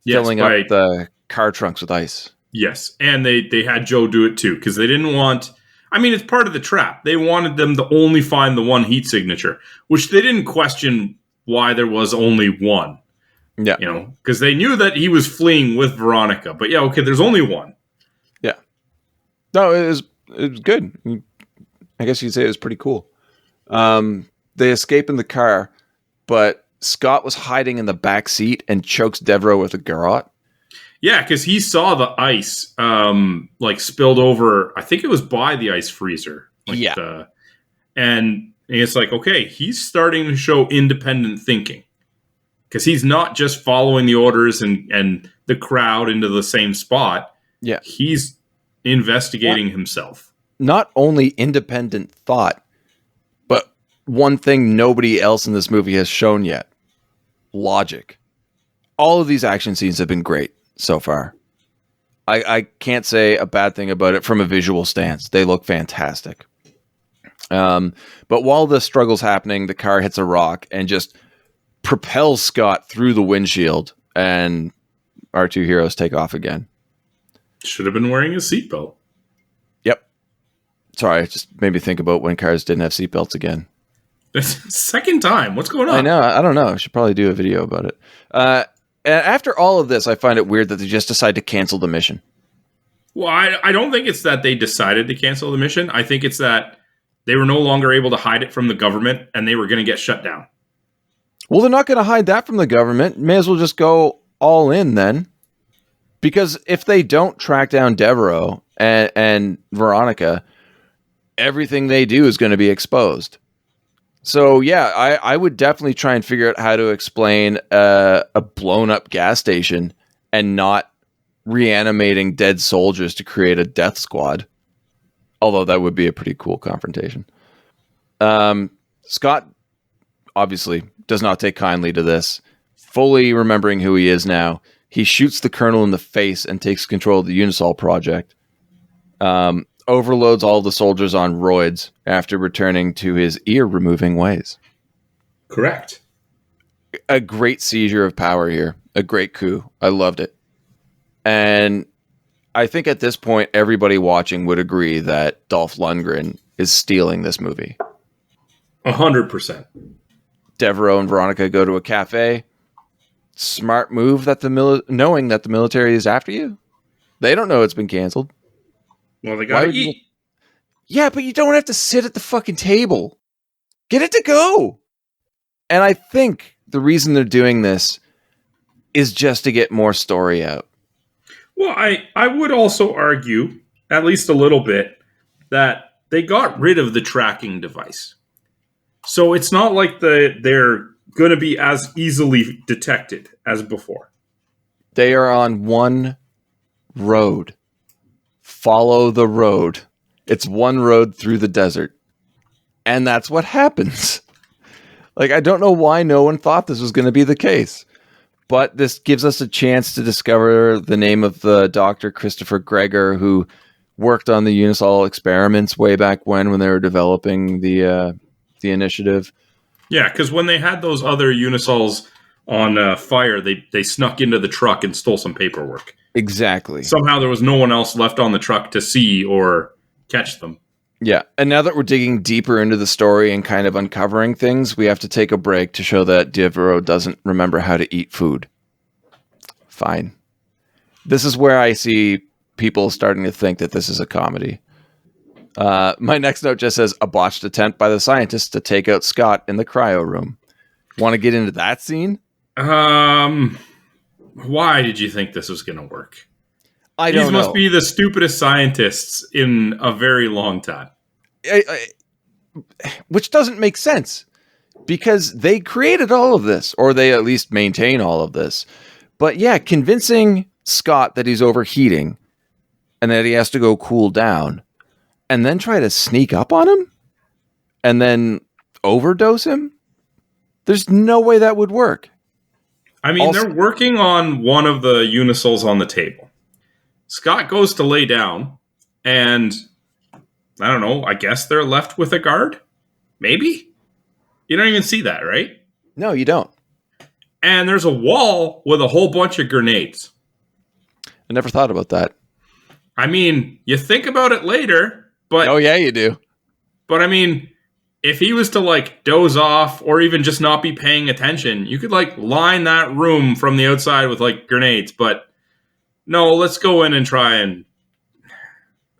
filling up the car trunks with ice. Yes, and they had Joe do it too, because they didn't want... I mean, it's part of the trap. They wanted them to only find the one heat signature, which they didn't question why there was only one. Yeah. Because they knew that he was fleeing with Veronica. But yeah, okay, there's only one. Yeah. No, it was good. I guess you'd say it was pretty cool. They escape in the car, but Scott was hiding in the back seat and chokes Devereaux with a garrote. Yeah, because he saw the ice spilled over. I think it was by the ice freezer. And it's like, okay, he's starting to show independent thinking. Because he's not just following the orders and the crowd into the same spot. Yeah. He's investigating himself. Not only independent thought, but one thing nobody else in this movie has shown yet. Logic. All of these action scenes have been great so far. I can't say a bad thing about it from a visual stance. They look fantastic. But while the struggle's happening, the car hits a rock and just propels Scott through the windshield, and our two heroes take off again. Should have been wearing a seatbelt. Yep. Sorry, it just made me think about when cars didn't have seatbelts again. Second time. What's going on? I know. I don't know. I should probably do a video about it. And after all of this, I find it weird that they just decide to cancel the mission. Well, I don't think it's that they decided to cancel the mission. I think it's that they were no longer able to hide it from the government, and they were going to get shut down. Well, they're not going to hide that from the government. May as well just go all in then. Because if they don't track down Devereaux and Veronica, everything they do is going to be exposed. So, yeah, I would definitely try and figure out how to explain a blown-up gas station and not reanimating dead soldiers to create a death squad. Although that would be a pretty cool confrontation. Scott, obviously, does not take kindly to this. Fully remembering who he is now, he shoots the colonel in the face and takes control of the Unisol project. Overloads all the soldiers on roids after returning to his ear-removing ways. Correct. A great seizure of power here. A great coup. I loved it. And I think at this point, everybody watching would agree that Dolph Lundgren is stealing this movie. 100%. Devereaux and Veronica go to a cafe. Smart move that knowing that the military is after you. They don't know it's been canceled. Well, they gotta eat. Yeah, but you don't have to sit at the fucking table. Get it to go. And I think the reason they're doing this is just to get more story out. Well, I would also argue, at least a little bit, that they got rid of the tracking device. So it's not like they're going to be as easily detected as before. They are on one road. Follow the road. It's one road through the desert. And that's what happens. Like, I don't know why no one thought this was going to be the case. But this gives us a chance to discover the name of the Dr. Christopher Gregor, who worked on the Unisol experiments way back when they were developing the initiative. Yeah, because when they had those other Unisols on fire, they snuck into the truck and stole some paperwork. Exactly. Somehow there was no one else left on the truck to see or catch them. Yeah, and now that we're digging deeper into the story and kind of uncovering things, we have to take a break to show that Devereaux doesn't remember how to eat food. Fine. This is where I see people starting to think that this is a comedy. My next note just says, a botched attempt by the scientists to take out Scott in the cryo room. Want to get into that scene? Why did you think this was going to work? I don't know. These must be the stupidest scientists in a very long time. which doesn't make sense because they created all of this, or they at least maintain all of this. But yeah, convincing Scott that he's overheating and that he has to go cool down and then try to sneak up on him and then overdose him. There's no way that would work. I mean, they're working on one of the unisols on the table. Scott goes to lay down, and I don't know, I guess they're left with a guard? Maybe? You don't even see that, right? No, you don't. And there's a wall with a whole bunch of grenades. I never thought about that. I mean, you think about it later, but... Oh, yeah, you do. But I mean, if he was to, like, doze off or even just not be paying attention, you could, like, line that room from the outside with, like, grenades. But no, let's go in and try and...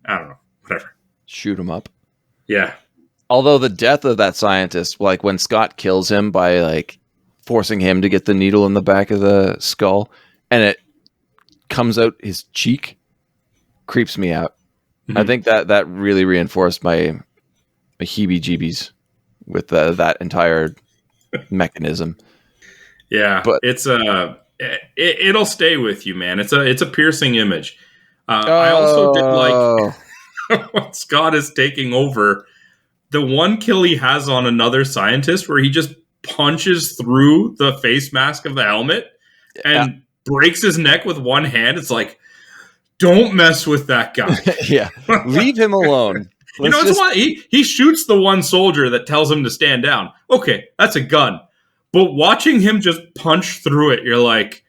I don't know. Whatever. Shoot him up. Yeah. Although the death of that scientist, like when Scott kills him by like forcing him to get the needle in the back of the skull and it comes out his cheek, creeps me out. Mm-hmm. I think that really reinforced my heebie-jeebies with that entire mechanism. Yeah, but it'll stay with you, man. It's a piercing image. I also did like when Scott is taking over. The one kill he has on another scientist where he just punches through the face mask of the helmet and breaks his neck with one hand. It's like, don't mess with that guy. Yeah, leave him alone. You know, it's why he shoots the one soldier that tells him to stand down. Okay, that's a gun. But watching him just punch through it, you're like,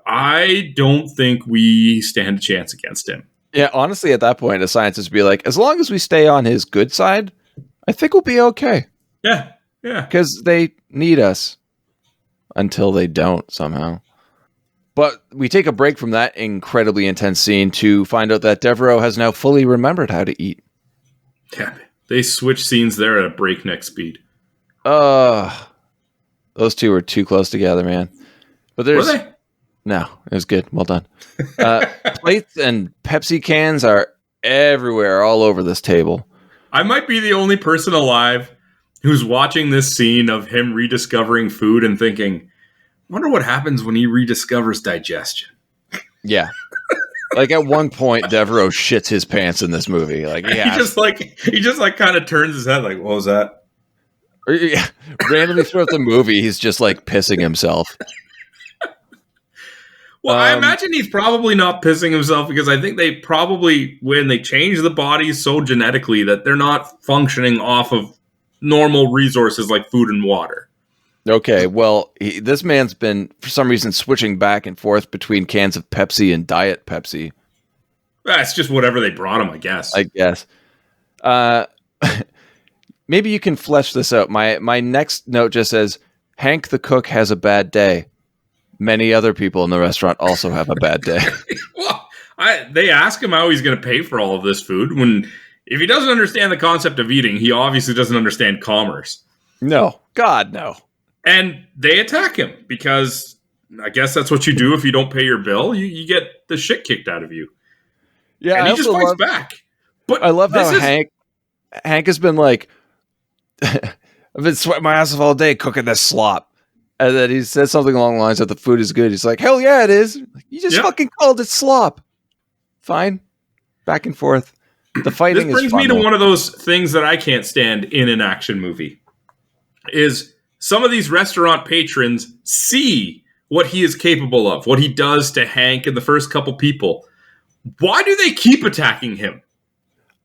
I don't think we stand a chance against him. Yeah, honestly, at that point, a scientist would be like, as long as we stay on his good side, I think we'll be okay. Yeah. Because they need us until they don't somehow. But we take a break from that incredibly intense scene to find out that Devereaux has now fully remembered how to eat. Yeah, they switch scenes there at a breakneck speed. Those two were too close together, man. But Were they? No, it was good. Well done. Plates and Pepsi cans are everywhere, all over this table. I might be the only person alive who's watching this scene of him rediscovering food and thinking, I wonder what happens when he rediscovers digestion. Yeah. Like at one point, Devereaux shits his pants in this movie. Like he just kind of turns his head like, what was that? Randomly throughout the movie, he's just like pissing himself. Well, I imagine he's probably not pissing himself because I think they probably, when they change the bodies so genetically that they're not functioning off of normal resources like food and water. Okay, well, this man's been, for some reason, switching back and forth between cans of Pepsi and Diet Pepsi. That's just whatever they brought him, I guess. Maybe you can flesh this out. My next note just says, Hank the cook has a bad day. Many other people in the restaurant also have a bad day. Well, they ask him how he's going to pay for all of this food. When if he doesn't understand the concept of eating, he obviously doesn't understand commerce. No. God, no. And they attack him because I guess that's what you do if you don't pay your bill. You get the shit kicked out of you. Yeah, and he just fights back. But I love how Hank has been like, I've been sweating my ass off all day cooking this slop. And then he says something along the lines that the food is good. He's like, hell yeah, it is. You just fucking called it slop. Fine. Back and forth. The fighting this brings is fun, me to one of those things that I can't stand in an action movie. Is some of these restaurant patrons see what he is capable of, what he does to Hank and the first couple people. Why do they keep attacking him?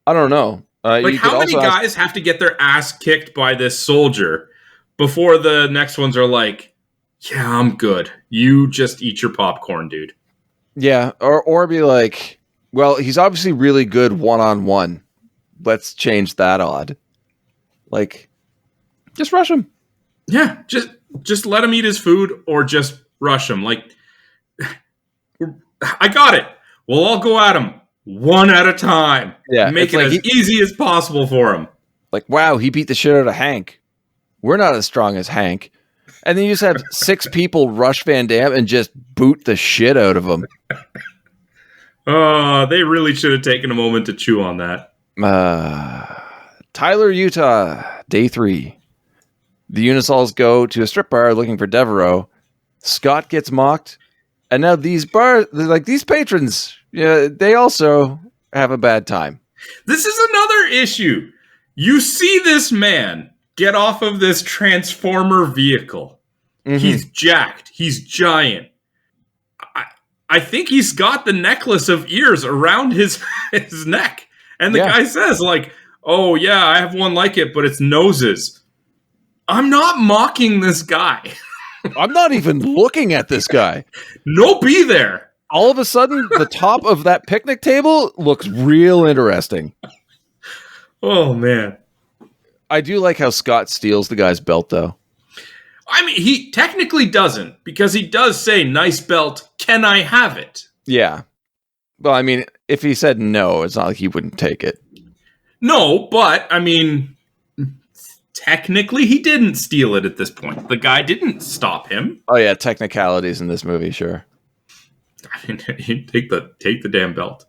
I don't know. Like, how many guys have to get their ass kicked by this soldier before the next ones are like, yeah, I'm good. You just eat your popcorn, dude. Yeah, or be like, well, he's obviously really good one-on-one. Let's change that odd. Like, just rush him. Yeah, just let him eat his food or just rush him. Like, I got it. We'll all go at him one at a time. Yeah, make it as easy as possible for him. Like, wow, he beat the shit out of Hank. We're not as strong as Hank. And then you just have 6 people rush Van Damme and just boot the shit out of him. Oh, they really should have taken a moment to chew on that. Tyler, Utah, day 3. The Unisols go to a strip bar looking for Devereaux. Scott gets mocked. And now these patrons, they also have a bad time. This is another issue. You see this man get off of this transformer vehicle. Mm-hmm. He's jacked. He's giant. I think he's got the necklace of ears around his neck. And the guy says, like, oh, yeah, I have one like it, but it's noses. I'm not mocking this guy. I'm not even looking at this guy. No, be there. All of a sudden, the top of that picnic table looks real interesting. Oh, man. I do like how Scott steals the guy's belt, though. I mean, he technically doesn't, because he does say, nice belt, can I have it? Yeah. Well, I mean, if he said no, it's not like he wouldn't take it. No, but, I mean, technically he didn't steal it at this point. The guy didn't stop him. Oh, yeah, technicalities in this movie, sure. I mean, take the damn belt.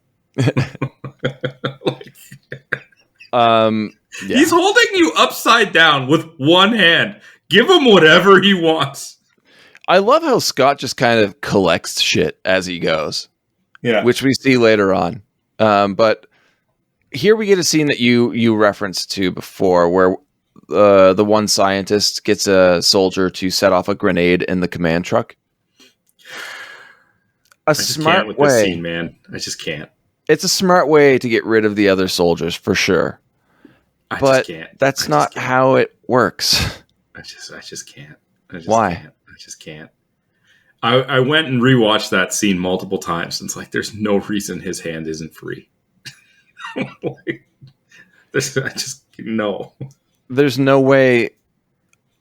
Yeah. He's holding you upside down with one hand. Give him whatever he wants. I love how Scott just kind of collects shit as he goes. Yeah. Which we see later on. But here we get a scene that you referenced to before where the one scientist gets a soldier to set off a grenade in the command truck. A smart way. This scene, man. I just can't. It's a smart way to get rid of the other soldiers, for sure. But that's not how it works. I just can't. Why? I just can't. I went and rewatched that scene multiple times. And it's like, there's no reason his hand isn't free. No. There's no way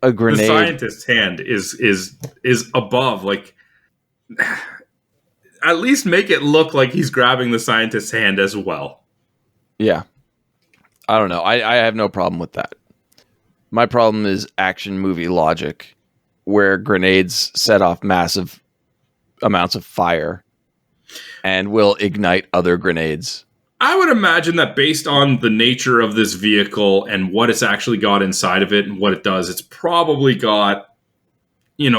a grenade. The scientist's hand is above. Like, at least make it look like he's grabbing the scientist's hand as well. Yeah. I don't know. I have no problem with that. My problem is action movie logic, where grenades set off massive amounts of fire and will ignite other grenades. I would imagine that based on the nature of this vehicle and what it's actually got inside of it and what it does, it's probably got,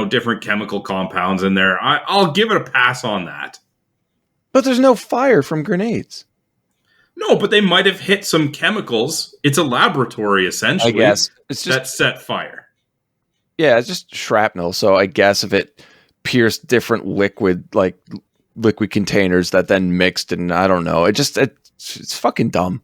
different chemical compounds in there. I'll give it a pass on that. But there's no fire from grenades. No, but they might have hit some chemicals. It's a laboratory, essentially. I guess. It's just that set fire. Yeah, it's just shrapnel. So I guess if it pierced different liquid containers that then mixed, and I don't know. It's fucking dumb.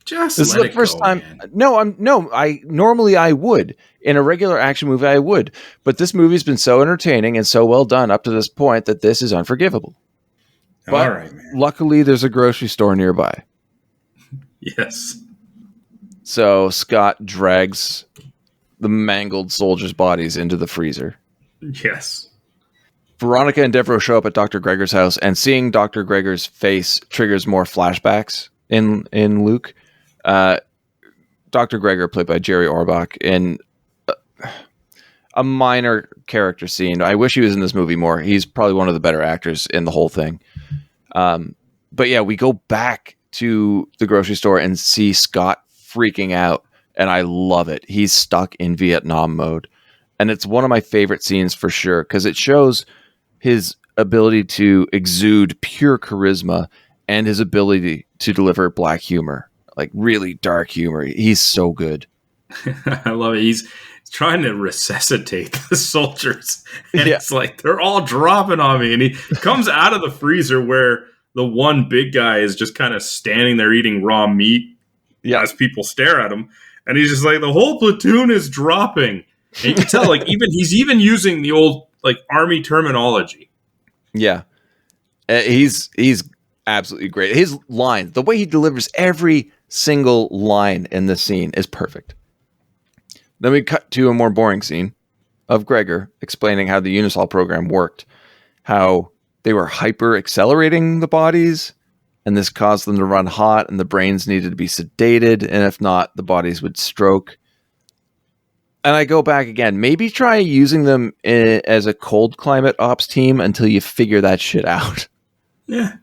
Just this is the first time. Man. I normally I would in a regular action movie I would, but this movie's been so entertaining and so well done up to this point that this is unforgivable. But all right, man. Luckily, there's a grocery store nearby. Yes. So Scott drags the mangled soldiers' bodies into the freezer. Yes. Veronica and Devereaux show up at Dr. Gregor's house, and seeing Dr. Gregor's face triggers more flashbacks in Luke. Dr. Gregor, played by Jerry Orbach, in a minor character scene. I wish he was in this movie more. He's probably one of the better actors in the whole thing. But yeah, we go back to the grocery store and see Scott freaking out, and I love it. He's stuck in Vietnam mode, and it's one of my favorite scenes for sure because it shows his ability to exude pure charisma and his ability to deliver black humor, like really dark humor. He's so good. I love it. He's trying to resuscitate the soldiers, and it's like they're all dropping on me, and he comes out of the freezer where the one big guy is just kind of standing there eating raw meat as people stare at him. And he's just like, the whole platoon is dropping. And you can tell, he's even using the old, army terminology. Yeah. He's absolutely great. His lines, the way he delivers every single line in this scene is perfect. Then we cut to a more boring scene of Gregor explaining how the Unisol program worked, how they were hyper accelerating the bodies, and this caused them to run hot, and the brains needed to be sedated, and if not, the bodies would stroke. And I go back again, maybe try using them as a cold climate ops team until you figure that shit out. Yeah.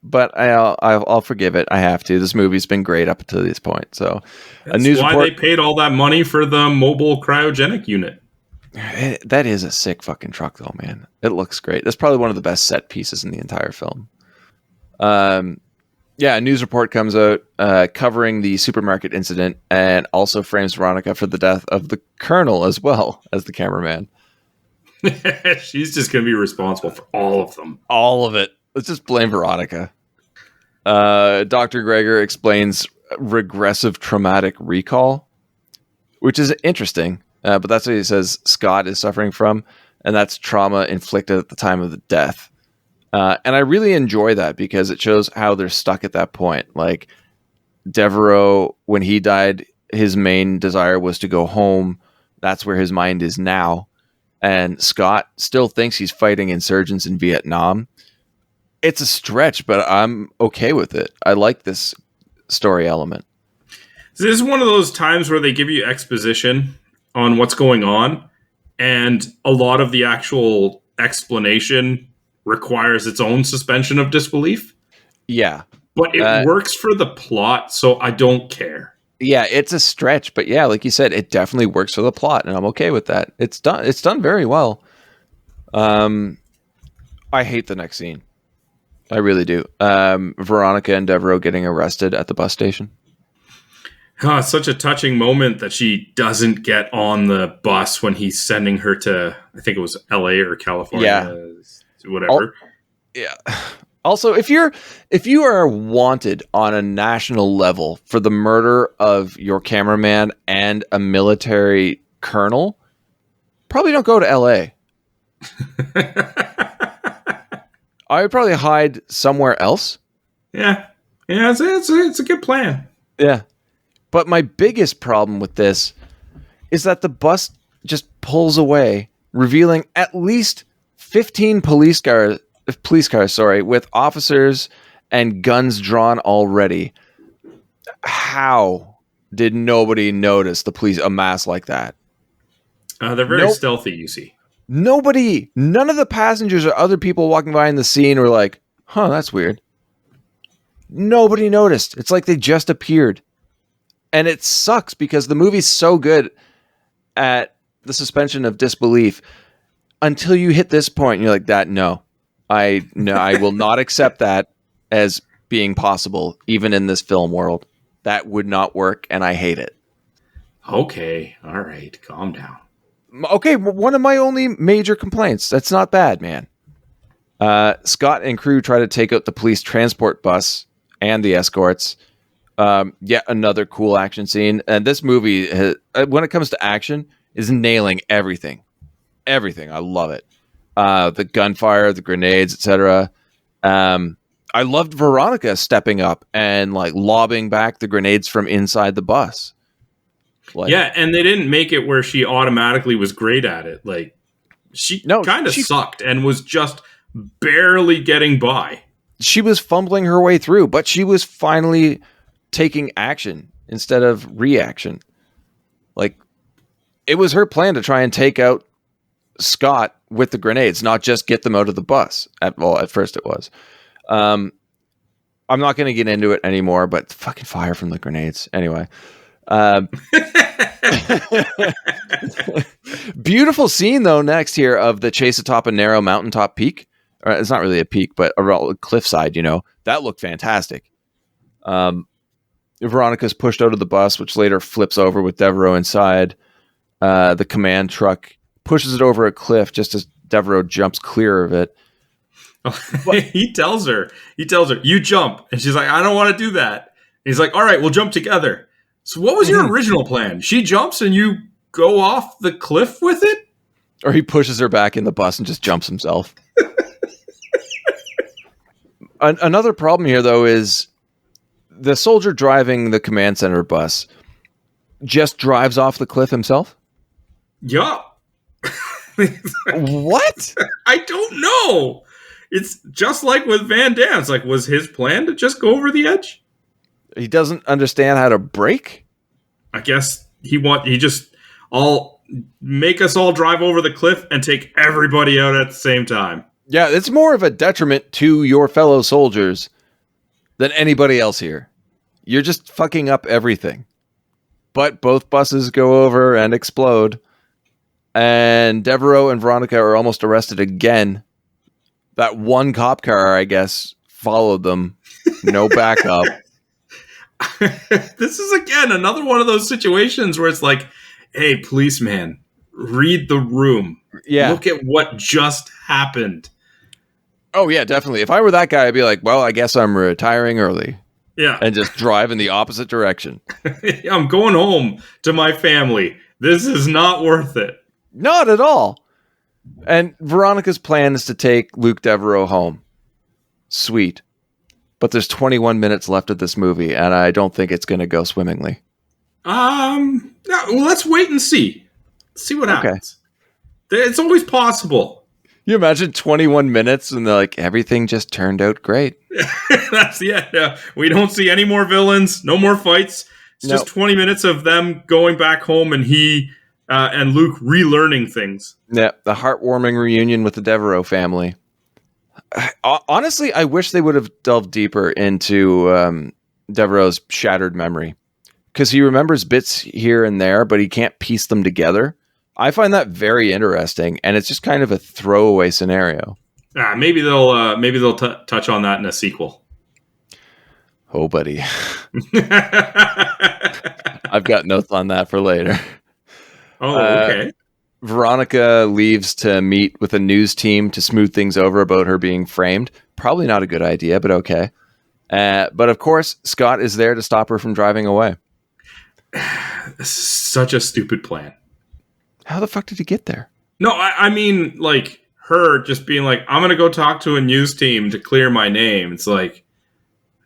but I'll forgive it. I have to. This movie's been great up until this point. So, That's why they paid all that money for the mobile cryogenic unit. That is a sick fucking truck, though, man. It looks great. That's probably one of the best set pieces in the entire film. Yeah, a news report comes out covering the supermarket incident and also frames Veronica for the death of the colonel as well as the cameraman. She's just going to be responsible for all of them. All of it. Let's just blame Veronica. Dr. Gregor explains regressive traumatic recall, which is interesting, but that's what he says Scott is suffering from, and that's trauma inflicted at the time of the death. And I really enjoy that because it shows how they're stuck at that point. Like Devereaux, when he died, his main desire was to go home. That's where his mind is now. And Scott still thinks he's fighting insurgents in Vietnam. It's a stretch, but I'm okay with it. I like this story element. So this is one of those times where they give you exposition on what's going on, and a lot of the actual explanation requires its own suspension of disbelief. Yeah. But it works for the plot, so I don't care. Yeah, it's a stretch, but yeah, like you said, it definitely works for the plot, and I'm okay with that. It's done very well. I hate the next scene. I really do. Veronica and Devereaux getting arrested at the bus station. Oh, it's such a touching moment that she doesn't get on the bus when he's sending her to, I think it was LA or California, whatever. Yeah. Also, if you are wanted on a national level for the murder of your cameraman and a military colonel, probably don't go to LA. I would probably hide somewhere else. Yeah, it's a good plan. Yeah. But my biggest problem with this is that the bus just pulls away, revealing at least 15 police cars, with officers and guns drawn already. How did nobody notice the police amass like that? They're very stealthy, you see. None of the passengers or other people walking by in the scene were like, huh, that's weird. Nobody noticed. It's like they just appeared. And it sucks because the movie's so good at the suspension of disbelief until you hit this point and you're like, I will not accept that as being possible, even in this film world. That would not work, and I hate it. Okay, all right, calm down. Okay, one of my only major complaints. That's not bad, man. Scott and crew try to take out the police transport bus and the escorts. Yet another cool action scene. And this movie, when it comes to action, is nailing everything. Everything. I love it. The gunfire, the grenades, etc. I loved Veronica stepping up and like lobbing back the grenades from inside the bus. Yeah, and they didn't make it where she automatically was great at it. Like she kind of sucked and was just barely getting by. She was fumbling her way through, but she was finally taking action instead of reaction. Like it was her plan to try and take out Scott with the grenades, not just get them out of the bus. At first it was. I'm not going to get into it anymore, but fucking fire from the grenades. Anyway. Beautiful scene though next here of the chase atop a narrow mountaintop peak. Or it's not really a peak, but a cliffside, that looked fantastic. Veronica's pushed out of the bus, which later flips over with Devereaux inside. The command truck pushes it over a cliff just as Devereaux jumps clear of it. He tells her, you jump. And she's like, I don't want to do that. And he's like, all right, we'll jump together. So what was your original plan? She jumps and you go off the cliff with it? Or he pushes her back in the bus and just jumps himself. Another problem here, though, is the soldier driving the command center bus just drives off the cliff himself? Yeah. What? I don't know. It's just like with Van Damme. It's like, was his plan to just go over the edge? He doesn't understand how to brake? I guess he just all make us all drive over the cliff and take everybody out at the same time. Yeah, it's more of a detriment to your fellow soldiers than anybody else here. You're just fucking up everything. But both buses go over and explode. And Devereaux and Veronica are almost arrested again. That one cop car, I guess, followed them. No backup. This is, again, another one of those situations where it's like, hey, policeman, read the room. Yeah. Look at what just happened. Oh, yeah, definitely. If I were that guy, I'd be like, well, I guess I'm retiring early. Yeah. And just drive in the opposite direction. I'm going home to my family. This is not worth it. Not at all. And Veronica's plan is to take Luke Devereaux home. Sweet. But there's 21 minutes left of this movie, and I don't think it's going to go swimmingly. Well, let's wait and see. See what happens. It's always possible. You imagine 21 minutes and they're like, everything just turned out great. We don't see any more villains, no more fights. It's just 20 minutes of them going back home and he and Luke relearning things. Yeah, the heartwarming reunion with the Devereaux family. Honestly, I wish they would have delved deeper into Devereaux's shattered memory. Because he remembers bits here and there, but he can't piece them together. I find that very interesting, and it's just kind of a throwaway scenario. Maybe they'll touch on that in a sequel. Oh, buddy. I've got notes on that for later. Oh, okay. Veronica leaves to meet with a news team to smooth things over about her being framed. Probably not a good idea, but okay. But of course, Scott is there to stop her from driving away. Such a stupid plan. How the fuck did he get there? No, I mean, like, her just being like, I'm going to go talk to a news team to clear my name. It's like,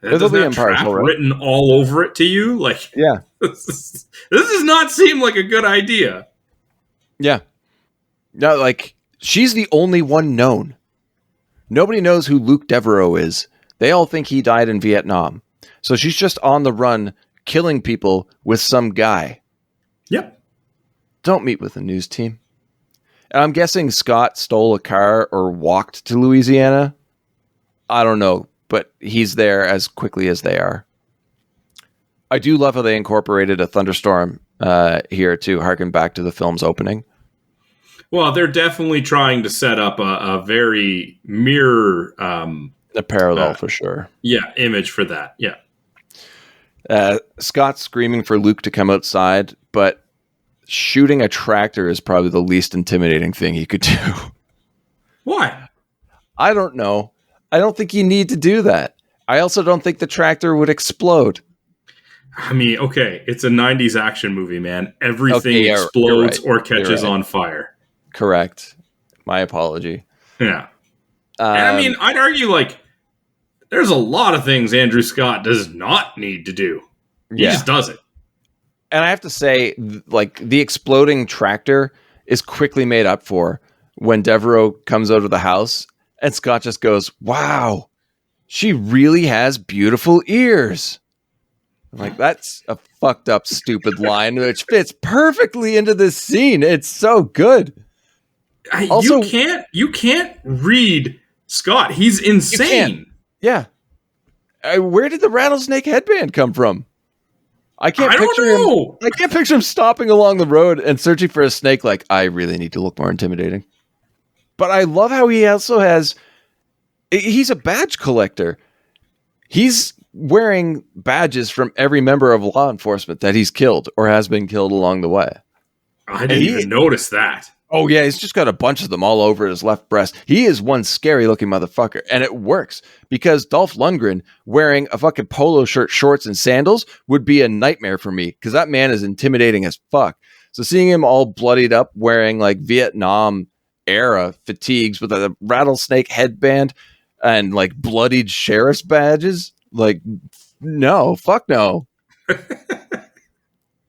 doesn't that trap written all over it to you? Like, yeah. This does not seem like a good idea. Yeah. No, like, she's the only one known. Nobody knows who Luke Devereaux is. They all think he died in Vietnam. So she's just on the run, killing people with some guy. Yep. Don't meet with the news team. And I'm guessing Scott stole a car or walked to Louisiana. I don't know, but he's there as quickly as they are. I do love how they incorporated a thunderstorm here to harken back to the film's opening. Well, they're definitely trying to set up a very mirror... a parallel for sure. Yeah, image for that, yeah. Scott's screaming for Luke to come outside, but shooting a tractor is probably the least intimidating thing he could do. Why? I don't know. I don't think you need to do that. I also don't think the tractor would explode. I mean, okay, it's a 90s action movie, man. Everything explodes or catches on fire. Correct. My apology. Yeah. And I mean, I'd argue, like, there's a lot of things Andrew Scott does not need to do. He just does it. And I have to say, like, the exploding tractor is quickly made up for when Devereaux comes out of the house and Scott just goes, wow, she really has beautiful ears. I'm like, that's a fucked up, stupid line, which fits perfectly into this scene. It's so good. Also, you can't read Scott. He's insane. Yeah. Where did the rattlesnake headband come from? I can't picture him stopping along the road and searching for a snake like, I really need to look more intimidating. But I love how he also he's a badge collector. He's wearing badges from every member of law enforcement that he's killed or has been killed along the way. I didn't even notice that. Oh, yeah, he's just got a bunch of them all over his left breast. He is one scary-looking motherfucker, and it works, because Dolph Lundgren wearing a fucking polo shirt, shorts, and sandals would be a nightmare for me, because that man is intimidating as fuck. So seeing him all bloodied up, wearing, like, Vietnam-era fatigues with a rattlesnake headband and, like, bloodied sheriff's badges, like, no, fuck no.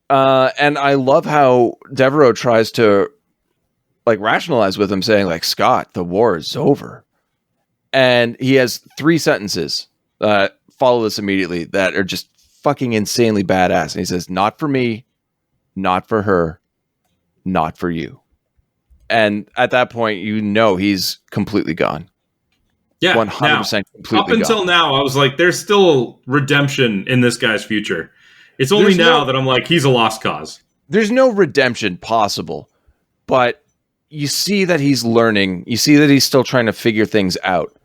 And I love how Devereaux tries to like rationalize with him, saying like, Scott, the war is over. And he has 3 sentences follow this immediately that are just fucking insanely badass. And he says, not for me, not for her, not for you. And at that point, you know he's completely gone. Yeah, 100% completely up until gone. now, I was like, there's still redemption in this guy's future. It's only now that I'm like, he's a lost cause. There's no redemption possible, but you see that he's learning. You see that he's still trying to figure things out.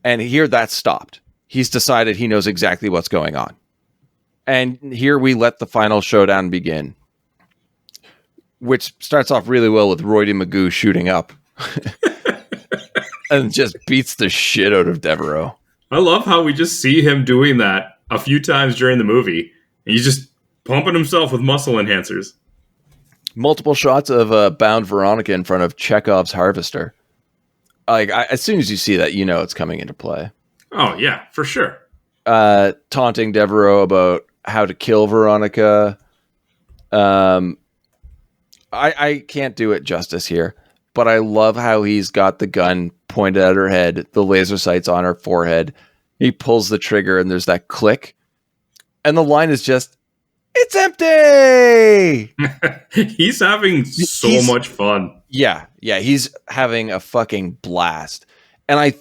And here that's stopped. He's decided he knows exactly what's going on. And here we let the final showdown begin, which starts off really well with Roy Magoo shooting up and just beats the shit out of Devereaux. I love how we just see him doing that a few times during the movie. And he's just pumping himself with muscle enhancers. Multiple shots of bound Veronica in front of Chekhov's harvester. As soon as you see that, you know it's coming into play. Oh, yeah, for sure. Taunting Devereaux about how to kill Veronica. I can't do it justice here, but I love how he's got the gun pointed at her head, the laser sights on her forehead. He pulls the trigger and there's that click. And the line is just, "It's empty!" He's having so much fun. Yeah, he's having a fucking blast. And I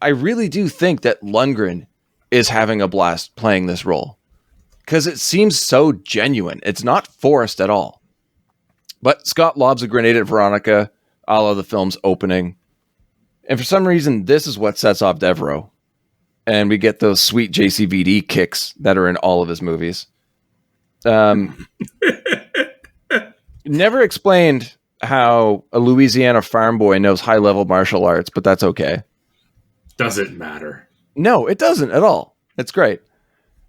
really do think that Lundgren is having a blast playing this role. Because it seems so genuine. It's not forced at all. But Scott lobs a grenade at Veronica, a la the film's opening. And for some reason, this is what sets off Devereaux. And we get those sweet JCVD kicks that are in all of his movies. Never explained how a Louisiana farm boy knows high-level martial arts, but that's okay. Doesn't matter. No, it doesn't at all. It's great.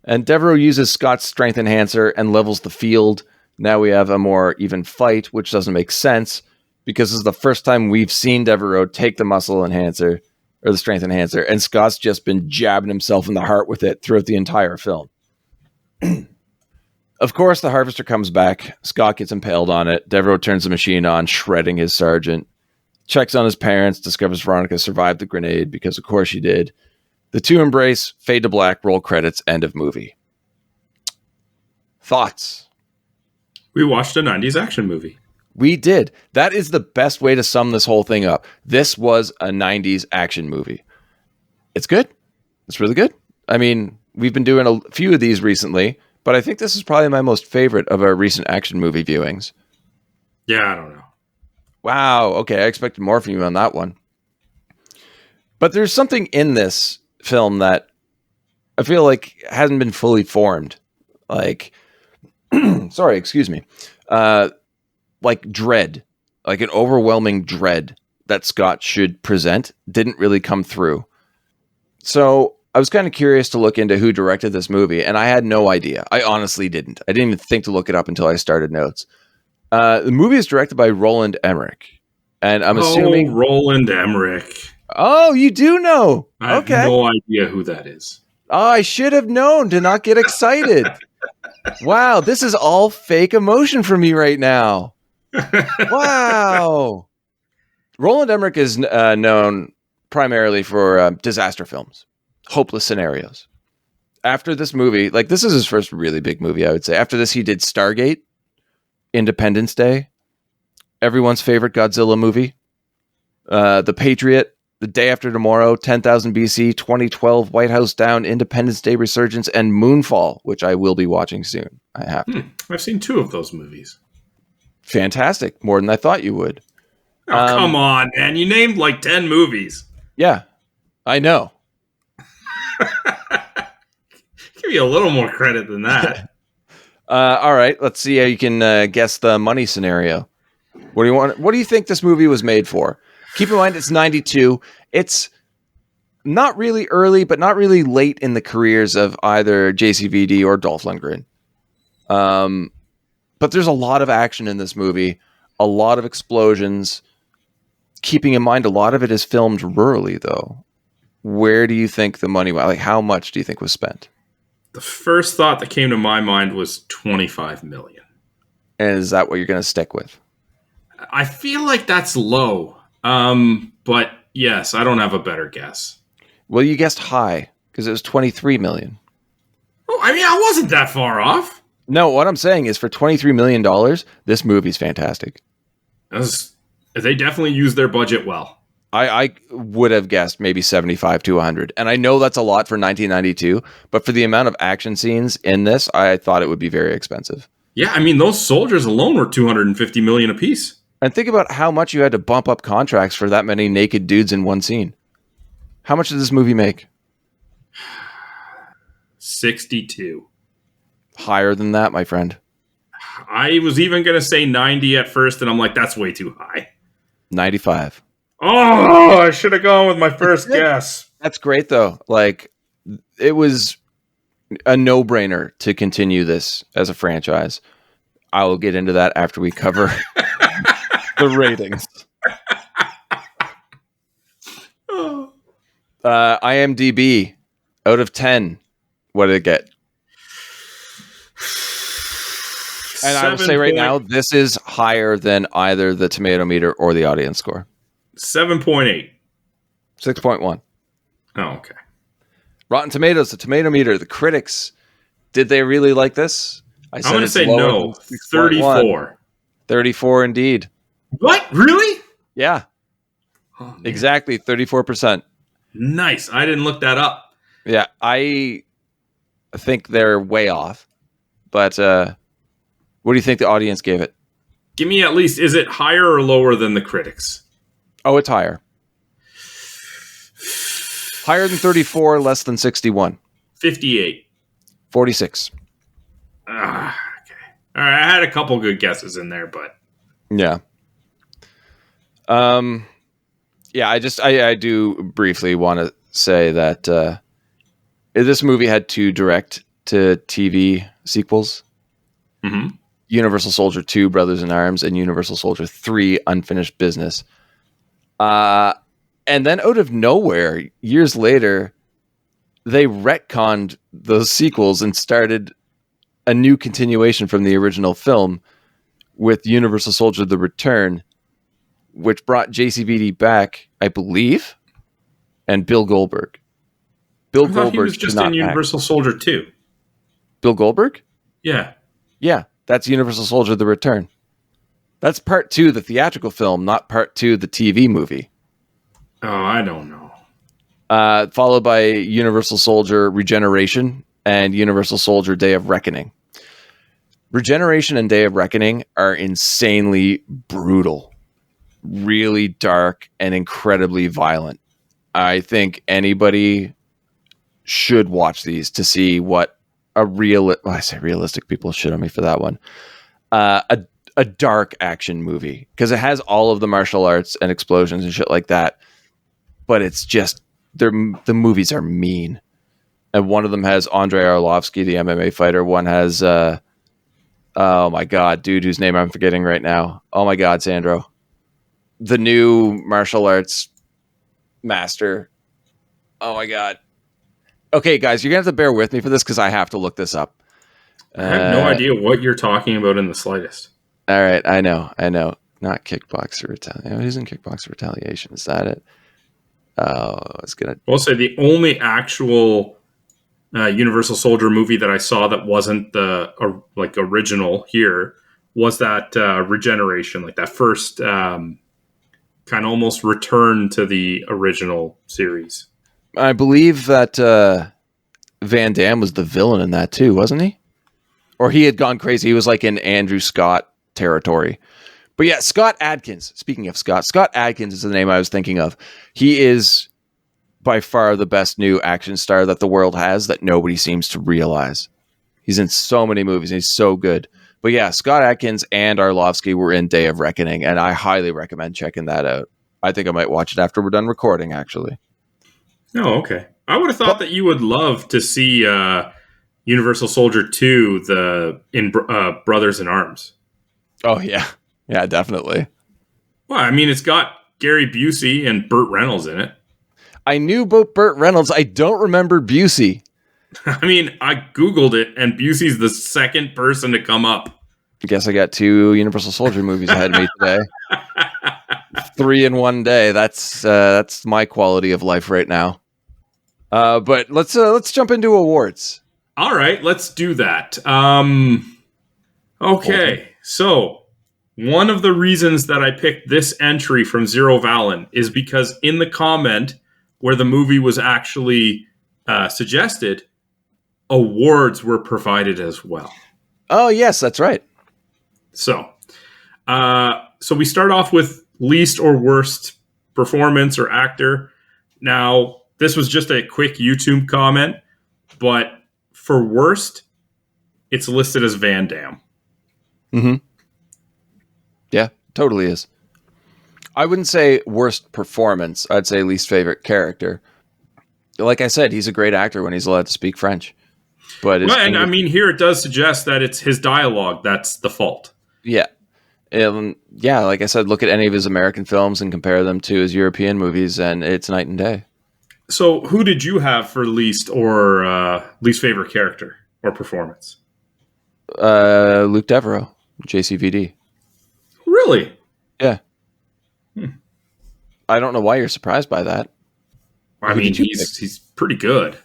And Devereaux uses Scott's strength enhancer and levels the field. Now we have a more even fight, which doesn't make sense because this is the first time we've seen Devereaux take the muscle enhancer or the strength enhancer, and Scott's just been jabbing himself in the heart with it throughout the entire film. Of course, the harvester comes back. Scott gets impaled on it. Devereaux turns the machine on, shredding his sergeant. Checks on his parents, discovers Veronica survived the grenade because, of course, she did. The two embrace, fade to black, roll credits, end of movie. Thoughts? We watched a 90s action movie. We did. That is the best way to sum this whole thing up. This was a 90s action movie. It's good. It's really good. I mean, we've been doing a few of these recently, but I think this is probably my most favorite of our recent action movie viewings. Yeah, I don't know. Wow. Okay, I expected more from you on that one. But there's something in this film that I feel like hasn't been fully formed. Like, sorry, excuse me. Like dread, like an overwhelming dread that Scott should present didn't really come through. So I was kind of curious to look into who directed this movie, and I had no idea. I honestly didn't. I didn't even think to look it up until I started notes. The movie is directed by Roland Emmerich, and I'm assuming Roland Emmerich. Oh, you do know? I have no idea who that is. Oh, I should have known to not get excited. Wow, this is all fake emotion for me right now. Wow. Roland Emmerich is known primarily for disaster films, hopeless scenarios. After this movie, like this is his first really big movie, I would say. After this, he did Stargate, Independence Day, everyone's favorite Godzilla movie, The Patriot, The Day After Tomorrow, 10,000 BC, 2012, White House Down, Independence Day Resurgence, and Moonfall, which I will be watching soon. I have to. I've seen 2 of those movies. Fantastic. More than I thought you would. Oh, come on, man. You named like 10 movies. Yeah, I know. Give you a little more credit than that. All right. Let's see how you can guess the money scenario. What do you want? What do you think this movie was made for? Keep in mind, it's 92. It's not really early, but not really late in the careers of either JCVD or Dolph Lundgren. But there's a lot of action in this movie, a lot of explosions. Keeping in mind, a lot of it is filmed rurally, though. Where do you think the money went? Like, how much do you think was spent? The first thought that came to my mind was $25 million. And is that what you're going to stick with? I feel like that's low. But yes, I don't have a better guess. Well, you guessed high because it was $23 million. Oh, I mean, I wasn't that far off. No, what I'm saying is for $23 million, this movie's fantastic. They definitely used their budget well. I would have guessed maybe 75 to 100. And I know that's a lot for 1992, but for the amount of action scenes in this, I thought it would be very expensive. Yeah, I mean, those soldiers alone were $250 million apiece. And think about how much you had to bump up contracts for that many naked dudes in one scene. How much did this movie make? 62. Higher than that, my friend. I was even going to say 90 at first, and I'm like, that's way too high. 95. Oh, I should have gone with my first guess. That's great, though. Like, it was a no-brainer to continue this as a franchise. I will get into that after we cover the ratings. IMDb, out of 10, what did it get? And I will say right now, this is higher than either the tomato meter or the audience score. 7.8. 6.1. Oh, okay. Rotten Tomatoes, the tomato meter, the critics, did they really like this? I'm going to say no. 34. 34 indeed. What? Really? Yeah. Oh, exactly. 34%. Nice. I didn't look that up. Yeah. I think they're way off. But what do you think the audience gave it? Give me at least, is it higher or lower than the critics? Oh, it's higher. Higher than 34, less than 61. 58. 46. Okay. All right. I had a couple good guesses in there, but yeah. Yeah. I do briefly want to say that this movie had 2 direct to TV sequels. Mm-hmm. Universal Soldier 2, Brothers in Arms, and Universal Soldier 3, Unfinished Business. And then out of nowhere, years later, they retconned those sequels and started a new continuation from the original film with Universal Soldier: The Return, which brought JCVD back, I believe, and Bill Goldberg. Bill Goldberg he was just in Universal Soldier 2. Bill Goldberg? Yeah. Yeah, that's Universal Soldier: The Return. That's part 2, the theatrical film, not part 2, the TV movie. Oh, I don't know. Followed by Universal Soldier: Regeneration and Universal Soldier: Day of Reckoning. Regeneration and Day of Reckoning are insanely brutal, really dark, and incredibly violent. I think anybody should watch these to see what I say realistic, people shit on me for that one. A dark action movie, because it has all of the martial arts and explosions and shit like that, but it's just the movies are mean. And one of them has Andrei Arlovsky, the MMA fighter. One has oh my god, dude, whose name I'm forgetting right now. Oh my god, Sandro, the new martial arts master. Oh my god. Okay, guys, you're gonna have to bear with me for this because I have to look this up. I have no idea what you're talking about in the slightest. All right, I know. Not Kickboxer Retaliation. Who's in Kickboxer Retaliation? Is that it? Oh, it's gonna. I'll say the only actual Universal Soldier movie that I saw that wasn't the original here was that Regeneration, like that first kind of almost return to the original series. I believe that Van Damme was the villain in that too, wasn't he? Or he had gone crazy. He was like in Andrew Scott territory. But yeah, Scott Adkins. Speaking of Scott Adkins is the name I was thinking of. He is by far the best new action star that the world has that nobody seems to realize. He's in so many movies. And he's so good. But yeah, Scott Adkins and Arlovsky were in Day of Reckoning, and I highly recommend checking that out. I think I might watch it after we're done recording, actually. Oh, okay. I would have thought that you would love to see Universal Soldier 2 in Brothers in Arms. Oh, yeah. Yeah, definitely. Well, I mean, it's got Gary Busey and Burt Reynolds in it. I knew about Burt Reynolds. I don't remember Busey. I mean, I Googled it, and Busey's the second person to come up. I guess I got 2 Universal Soldier movies ahead of me today. 3 in one day. That's my quality of life right now. But let's jump into awards. All right, let's do that. Okay, so One of the reasons that I picked this entry from Zero Valen is because in the comment where the movie was actually suggested, awards were provided as well. Oh, yes, that's right. So we start off with least or worst performance or actor. Now, this was just a quick YouTube comment, but for worst, it's listed as Van Damme. Mm-hmm. Yeah, totally is. I wouldn't say worst performance. I'd say least favorite character. Like I said, he's a great actor when he's allowed to speak French. But I mean, here it does suggest that it's his dialogue that's the fault. Yeah. Yeah, like I said, look at any of his American films and compare them to his European movies, and it's night and day. So who did you have for least favorite character or performance? Luke Devereaux, JCVD. Really? Yeah. I don't know why you're surprised by that. I mean, he's pretty good.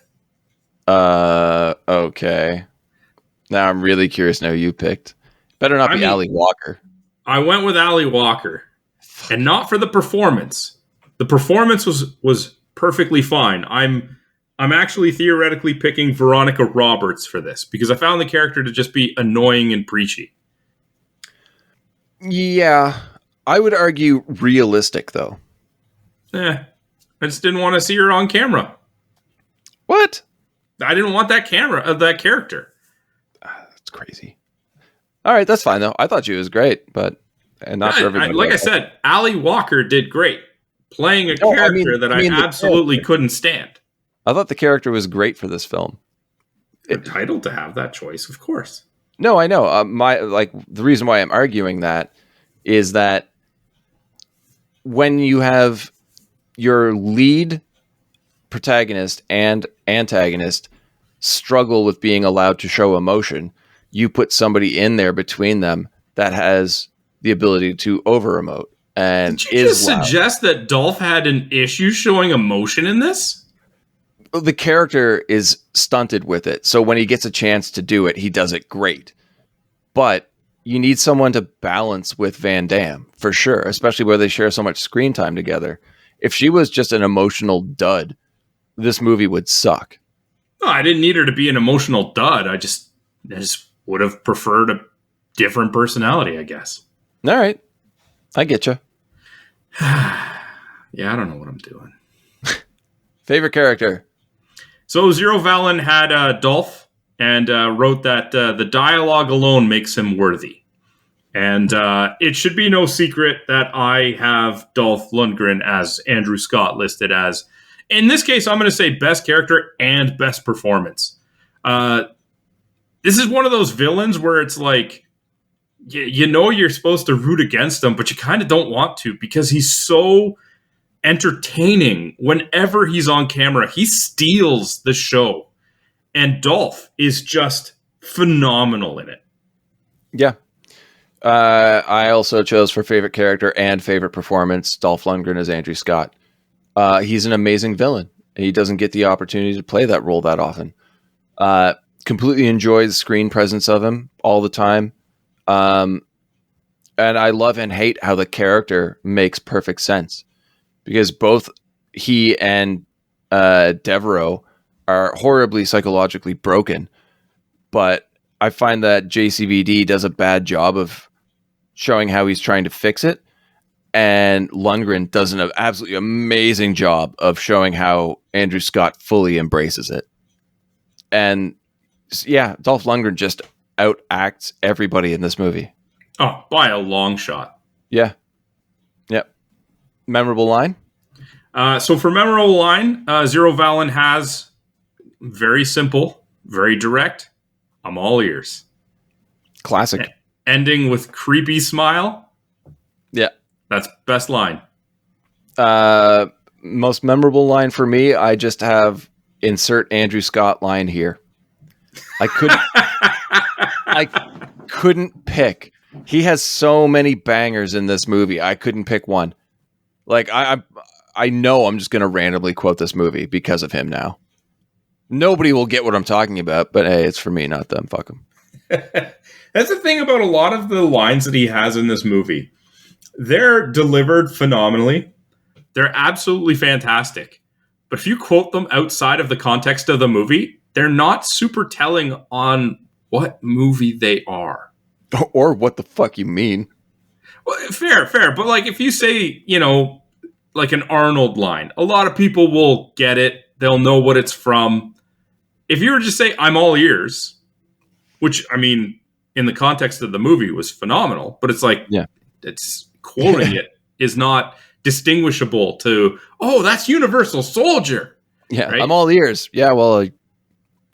Okay. Now I'm really curious now who you picked. Better not be Ali Walker. I went with Ali Walker. And not for the performance. The performance was perfectly fine. I'm actually theoretically picking Veronica Roberts for this because I found the character to just be annoying and preachy. Yeah. I would argue realistic, though. I just didn't want to see her on camera. What? I didn't want that character. That's crazy. All right, that's fine, though. I thought she was great, but not for everybody. Like I said, Ali Walker did great. Playing a character that I absolutely couldn't stand. I thought the character was great for this film. Entitled to have that choice, of course. No, I know. The reason why I'm arguing that is that when you have your lead protagonist and antagonist struggle with being allowed to show emotion, you put somebody in there between them that has the ability to over-emote. And did you just suggest that Dolph had an issue showing emotion in this? The character is stunted with it. So when he gets a chance to do it, he does it great. But you need someone to balance with Van Damme, for sure, especially where they share so much screen time together. If she was just an emotional dud, this movie would suck. No, I didn't need her to be an emotional dud. I just would have preferred a different personality, I guess. All right. I get you. Yeah, I don't know what I'm doing. Favorite character? So Zero Valen had Dolph and wrote that the dialogue alone makes him worthy. And it should be no secret that I have Dolph Lundgren as Andrew Scott listed as, in this case, I'm going to say best character and best performance. This is one of those villains where it's like, you know you're supposed to root against him, but you kind of don't want to because he's so entertaining. Whenever he's on camera, he steals the show. And Dolph is just phenomenal in it. Yeah. I also chose for favorite character and favorite performance Dolph Lundgren as Andrew Scott. He's an amazing villain. He doesn't get the opportunity to play that role that often. Completely enjoy the screen presence of him all the time. And I love and hate how the character makes perfect sense because both he and Devereaux are horribly psychologically broken, but I find that JCVD does a bad job of showing how he's trying to fix it, and Lundgren does an absolutely amazing job of showing how Andrew Scott fully embraces it. And yeah, Dolph Lundgren just outacts everybody in this movie. Oh, by a long shot. Yeah. Yep. Memorable line? So for memorable line, Zero Valen has very simple, very direct. I'm all ears. Classic. Ending with creepy smile. Yeah. That's best line. Most memorable line for me, I just have insert Andrew Scott line here. I couldn't pick. He has so many bangers in this movie. I couldn't pick one. Like I know I'm just going to randomly quote this movie because of him now. Nobody will get what I'm talking about, but hey, it's for me, not them. Fuck them. That's the thing about a lot of the lines that he has in this movie. They're delivered phenomenally. They're absolutely fantastic. But if you quote them outside of the context of the movie, they're not super telling on what movie they are. Or what the fuck you mean. Well, fair. But like if you say, like an Arnold line, a lot of people will get it. They'll know what it's from. If you were to just say, I'm all ears, which, I mean, in the context of the movie was phenomenal, but it's like, it's quoting it is not distinguishable to, oh, that's Universal Soldier. Yeah, right? I'm all ears. Yeah, well, I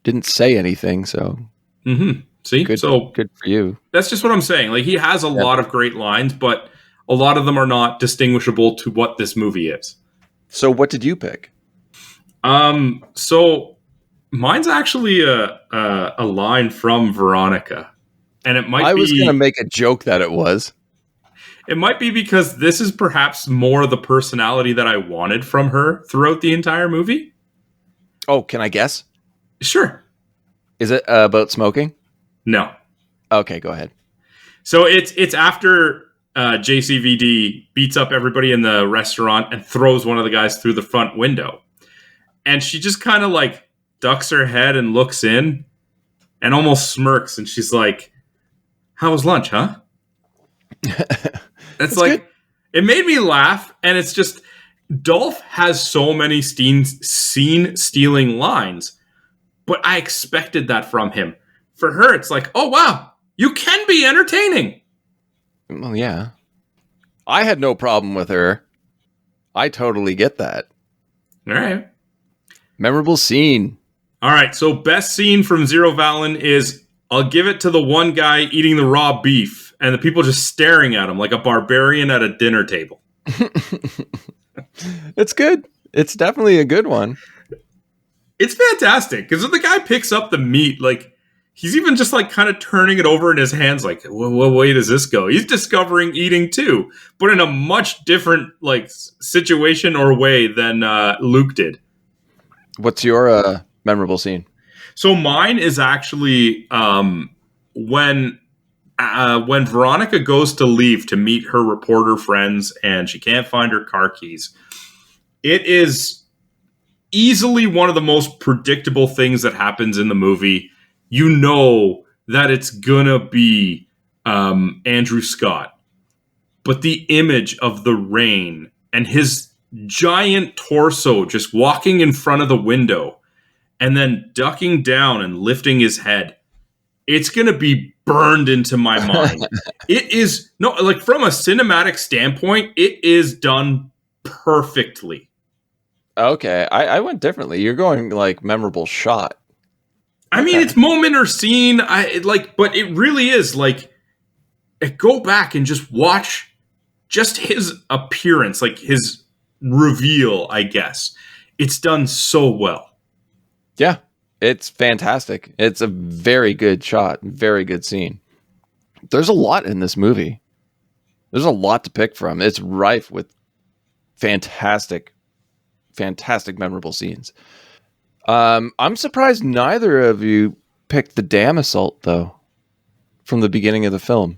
didn't say anything, so. Mm-hmm. See? Good, so good for you. That's just what I'm saying. Like, he has a lot of great lines, but a lot of them are not distinguishable to what this movie is. So what did you pick? So mine's actually a line from Veronica. And it might be... I was going to make a joke that it was. It might be because this is perhaps more the personality that I wanted from her throughout the entire movie. Oh, can I guess? Sure. Is it about smoking? No. Okay, go ahead. So it's after JCVD beats up everybody in the restaurant and throws one of the guys through the front window. And she just kind of like ducks her head and looks in and almost smirks. And she's like, how was lunch, huh? That's like, good. It made me laugh. And it's just, Dolph has so many scene-stealing lines, but I expected that from him. For her, it's like, oh, wow, you can be entertaining. Well, yeah. I had no problem with her. I totally get that. All right. Memorable scene. All right, so best scene from Zero Vallon is, I'll give it to the one guy eating the raw beef and the people just staring at him like a barbarian at a dinner table. It's good. It's definitely a good one. It's fantastic because the guy picks up the meat, like he's even just like kind of turning it over in his hands, like, what way does this go? He's discovering eating too, but in a much different like situation or way than Luke did. What's your memorable scene? So mine is actually when Veronica goes to leave to meet her reporter friends and she can't find her car keys. It is easily one of the most predictable things that happens in the movie. You know that it's gonna be Andrew Scott, but the image of the rain and his giant torso just walking in front of the window and then ducking down and lifting his head, it's gonna be burned into my mind. It is from a cinematic standpoint, it is done perfectly. Okay, I went differently. You're going like memorable shot. I mean, it's moment or scene. But it really is like, go back and just watch just his appearance, like his reveal, I guess. It's done so well. Yeah, it's fantastic. It's a very good shot, very good scene. There's a lot in this movie. There's a lot to pick from. It's rife with fantastic memorable scenes. I'm surprised neither of you picked the Damme assault, though, from the beginning of the film.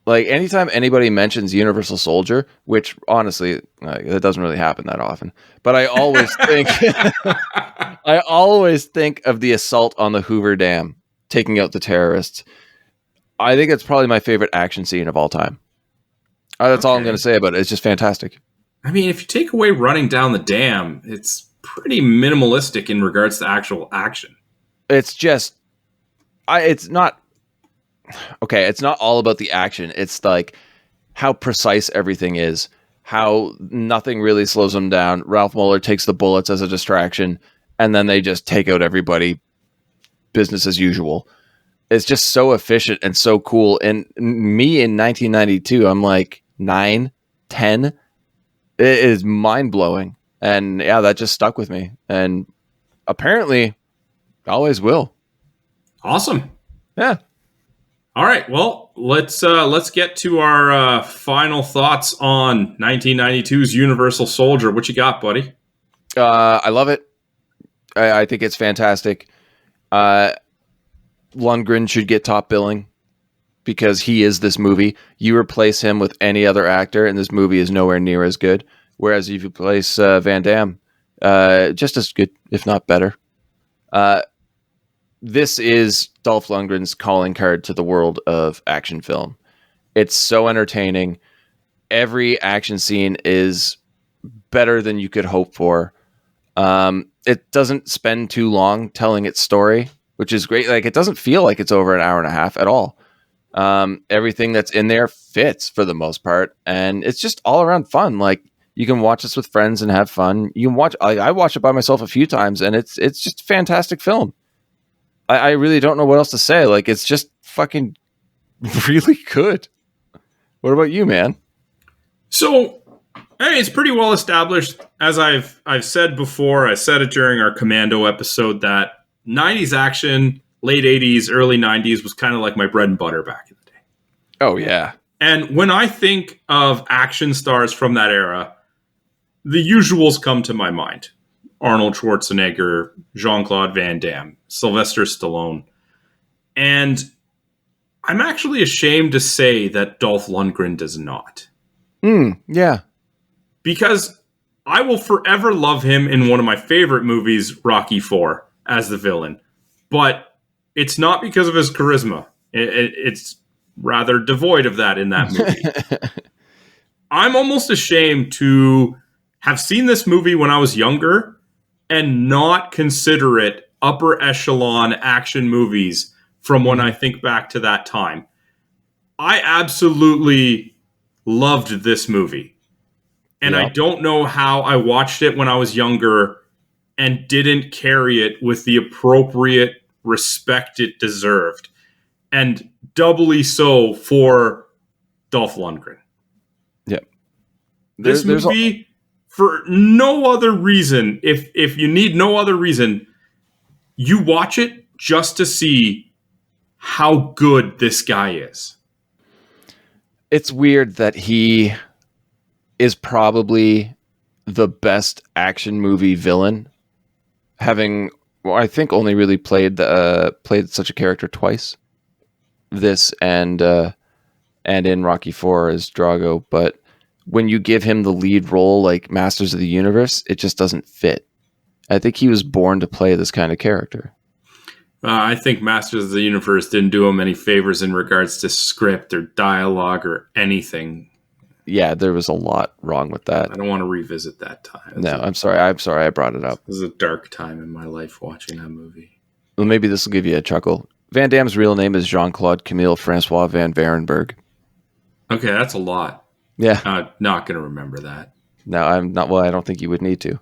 Like, anytime anybody mentions Universal Soldier, which, honestly, that doesn't really happen that often, but I always think... I always think of the assault on the Hoover Dam, taking out the terrorists. I think it's probably my favorite action scene of all time. That's all I'm going to say about it. It's just fantastic. I mean, if you take away running down the dam, it's pretty minimalistic in regards to actual action. It's just, it's not all about the action. It's like how precise everything is, how nothing really slows them down. Ralph Moeller takes the bullets as a distraction, and then they just take out everybody, business as usual. It's just so efficient and so cool. And me in 1992, I'm like 9, 10. It is mind-blowing. And yeah, that just stuck with me. And apparently, always will. Awesome. Yeah. All right. Well, let's get to our final thoughts on 1992's Universal Soldier. What you got, buddy? I love it. I think it's fantastic. Lundgren should get top billing because he is this movie. You replace him with any other actor, and this movie is nowhere near as good. Whereas if you replace Van Damme, just as good, if not better. This is Dolph Lundgren's calling card to the world of action film. It's so entertaining. Every action scene is better than you could hope for. It doesn't spend too long telling its story, which is great. Like, it doesn't feel like it's over an hour and a half at all. Everything that's in there fits for the most part, and it's just all around fun. Like, you can watch this with friends and have fun. You can watch. I watched it by myself a few times, and it's just a fantastic film. I really don't know what else to say. Like, it's just fucking really good. What about you, man? So, I mean, it's pretty well established, as I've said before. I said it during our Commando episode that 90s action, late 80s, early 90s was kind of like my bread and butter back in the day. Oh, yeah. And when I think of action stars from that era, the usuals come to my mind. Arnold Schwarzenegger, Jean-Claude Van Damme, Sylvester Stallone. And I'm actually ashamed to say that Dolph Lundgren does not. Yeah. Because I will forever love him in one of my favorite movies, Rocky IV, as the villain. But it's not because of his charisma. It's rather devoid of that in that movie. I'm almost ashamed to have seen this movie when I was younger and not consider it upper echelon action movies from when I think back to that time. I absolutely loved this movie. And I don't know how I watched it when I was younger and didn't carry it with the appropriate respect it deserved. And doubly so for Dolph Lundgren. Yep. This movie, for no other reason, if you need no other reason, you watch it just to see how good this guy is. It's weird that he is probably the best action movie villain, having, well, I think only really played such a character twice. This and in Rocky IV as Drago, but when you give him the lead role like Masters of the Universe, it just doesn't fit. I think he was born to play this kind of character. I think Masters of the Universe didn't do him any favors in regards to script or dialogue or anything. Yeah, there was a lot wrong with that. I don't want to revisit that time. I'm sorry I brought it up. This is a dark time in my life watching that movie. Well, maybe this will give you a chuckle. Van Damme's real name is Jean-Claude Camille Francois Van Varenberg. Okay, that's a lot. Yeah. I'm not going to remember that. No, I'm not. Well, I don't think you would need to.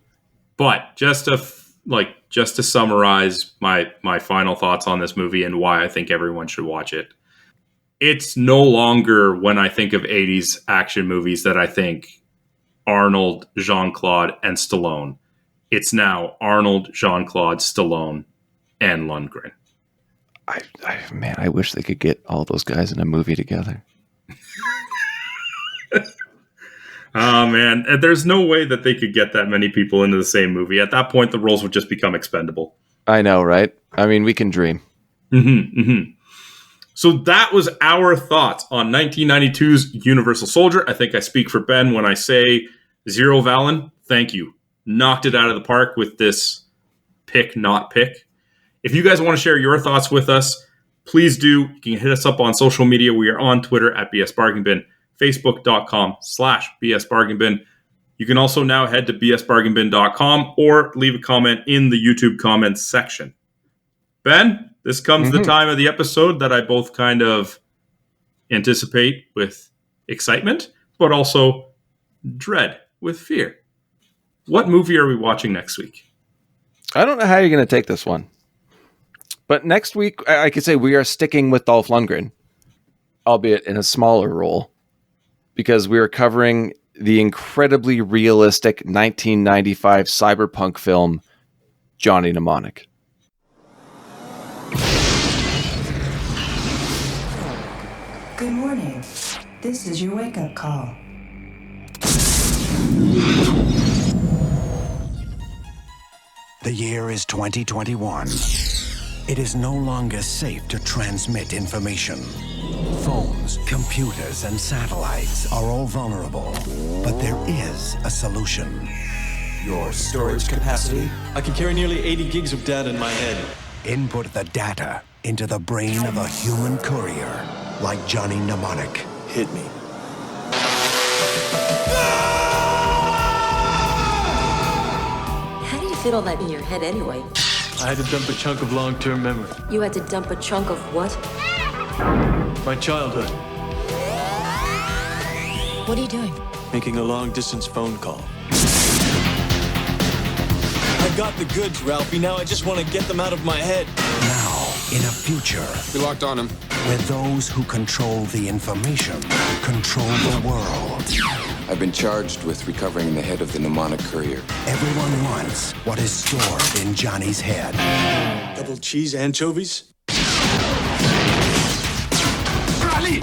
But just to summarize my final thoughts on this movie and why I think everyone should watch it. It's no longer, when I think of 80s action movies, that I think Arnold, Jean-Claude, and Stallone. It's now Arnold, Jean-Claude, Stallone, and Lundgren. I wish they could get all those guys in a movie together. Oh, man. There's no way that they could get that many people into the same movie. At that point, the roles would just become expendable. I know, right? I mean, we can dream. So that was our thoughts on 1992's Universal Soldier. I think I speak for Ben when I say, Zero Valen, thank you. Knocked it out of the park with this pick, not pick. If you guys want to share your thoughts with us, please do. You can hit us up on social media. We are on Twitter at BS Bargain Bin, Facebook.com/BS Bargain Bin. You can also now head to bsbargainbin.com or leave a comment in the YouTube comments section. Ben, this comes the time of the episode that I both kind of anticipate with excitement, but also dread with fear. What movie are we watching next week? I don't know how you're going to take this one. But next week, I could say we are sticking with Dolph Lundgren, albeit in a smaller role, because we are covering the incredibly realistic 1995 cyberpunk film, Johnny Mnemonic. Good morning. This is your wake-up call. The year is 2021. It is no longer safe to transmit information. Phones, computers, and satellites are all vulnerable. But there is a solution. Your storage capacity? I can carry nearly 80 gigs of data in my head. Input the data into the brain of a human courier, like Johnny Mnemonic. Hit me. How do you fit all that in your head anyway? I had to dump a chunk of long-term memory. You had to dump a chunk of what? My childhood. What are you doing? Making a long-distance phone call. I got the goods, Ralphie. Now I just want to get them out of my head. Now, in a future... We locked on him. Where those who control the information control the world. I've been charged with recovering the head of the mnemonic courier. Everyone wants what is stored in Johnny's head. Double cheese anchovies? Rally!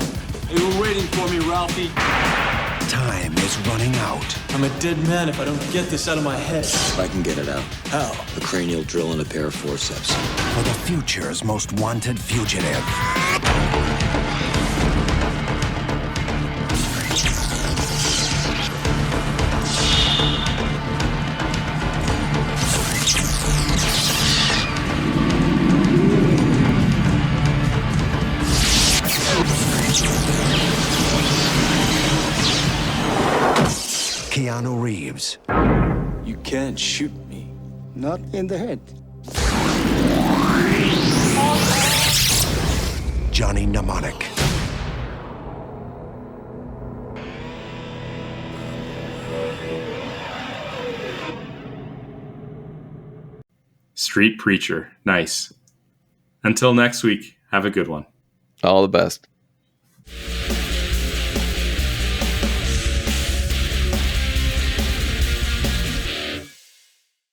They were waiting for me, Ralphie. Time is running out. I'm a dead man if I don't get this out of my head. I can get it out. How? A cranial drill and a pair of forceps. For the future's most wanted fugitive. Keanu Reeves. You can't shoot me. Not in the head. Johnny Mnemonic. Street Preacher. Nice. Until next week, have a good one. All the best.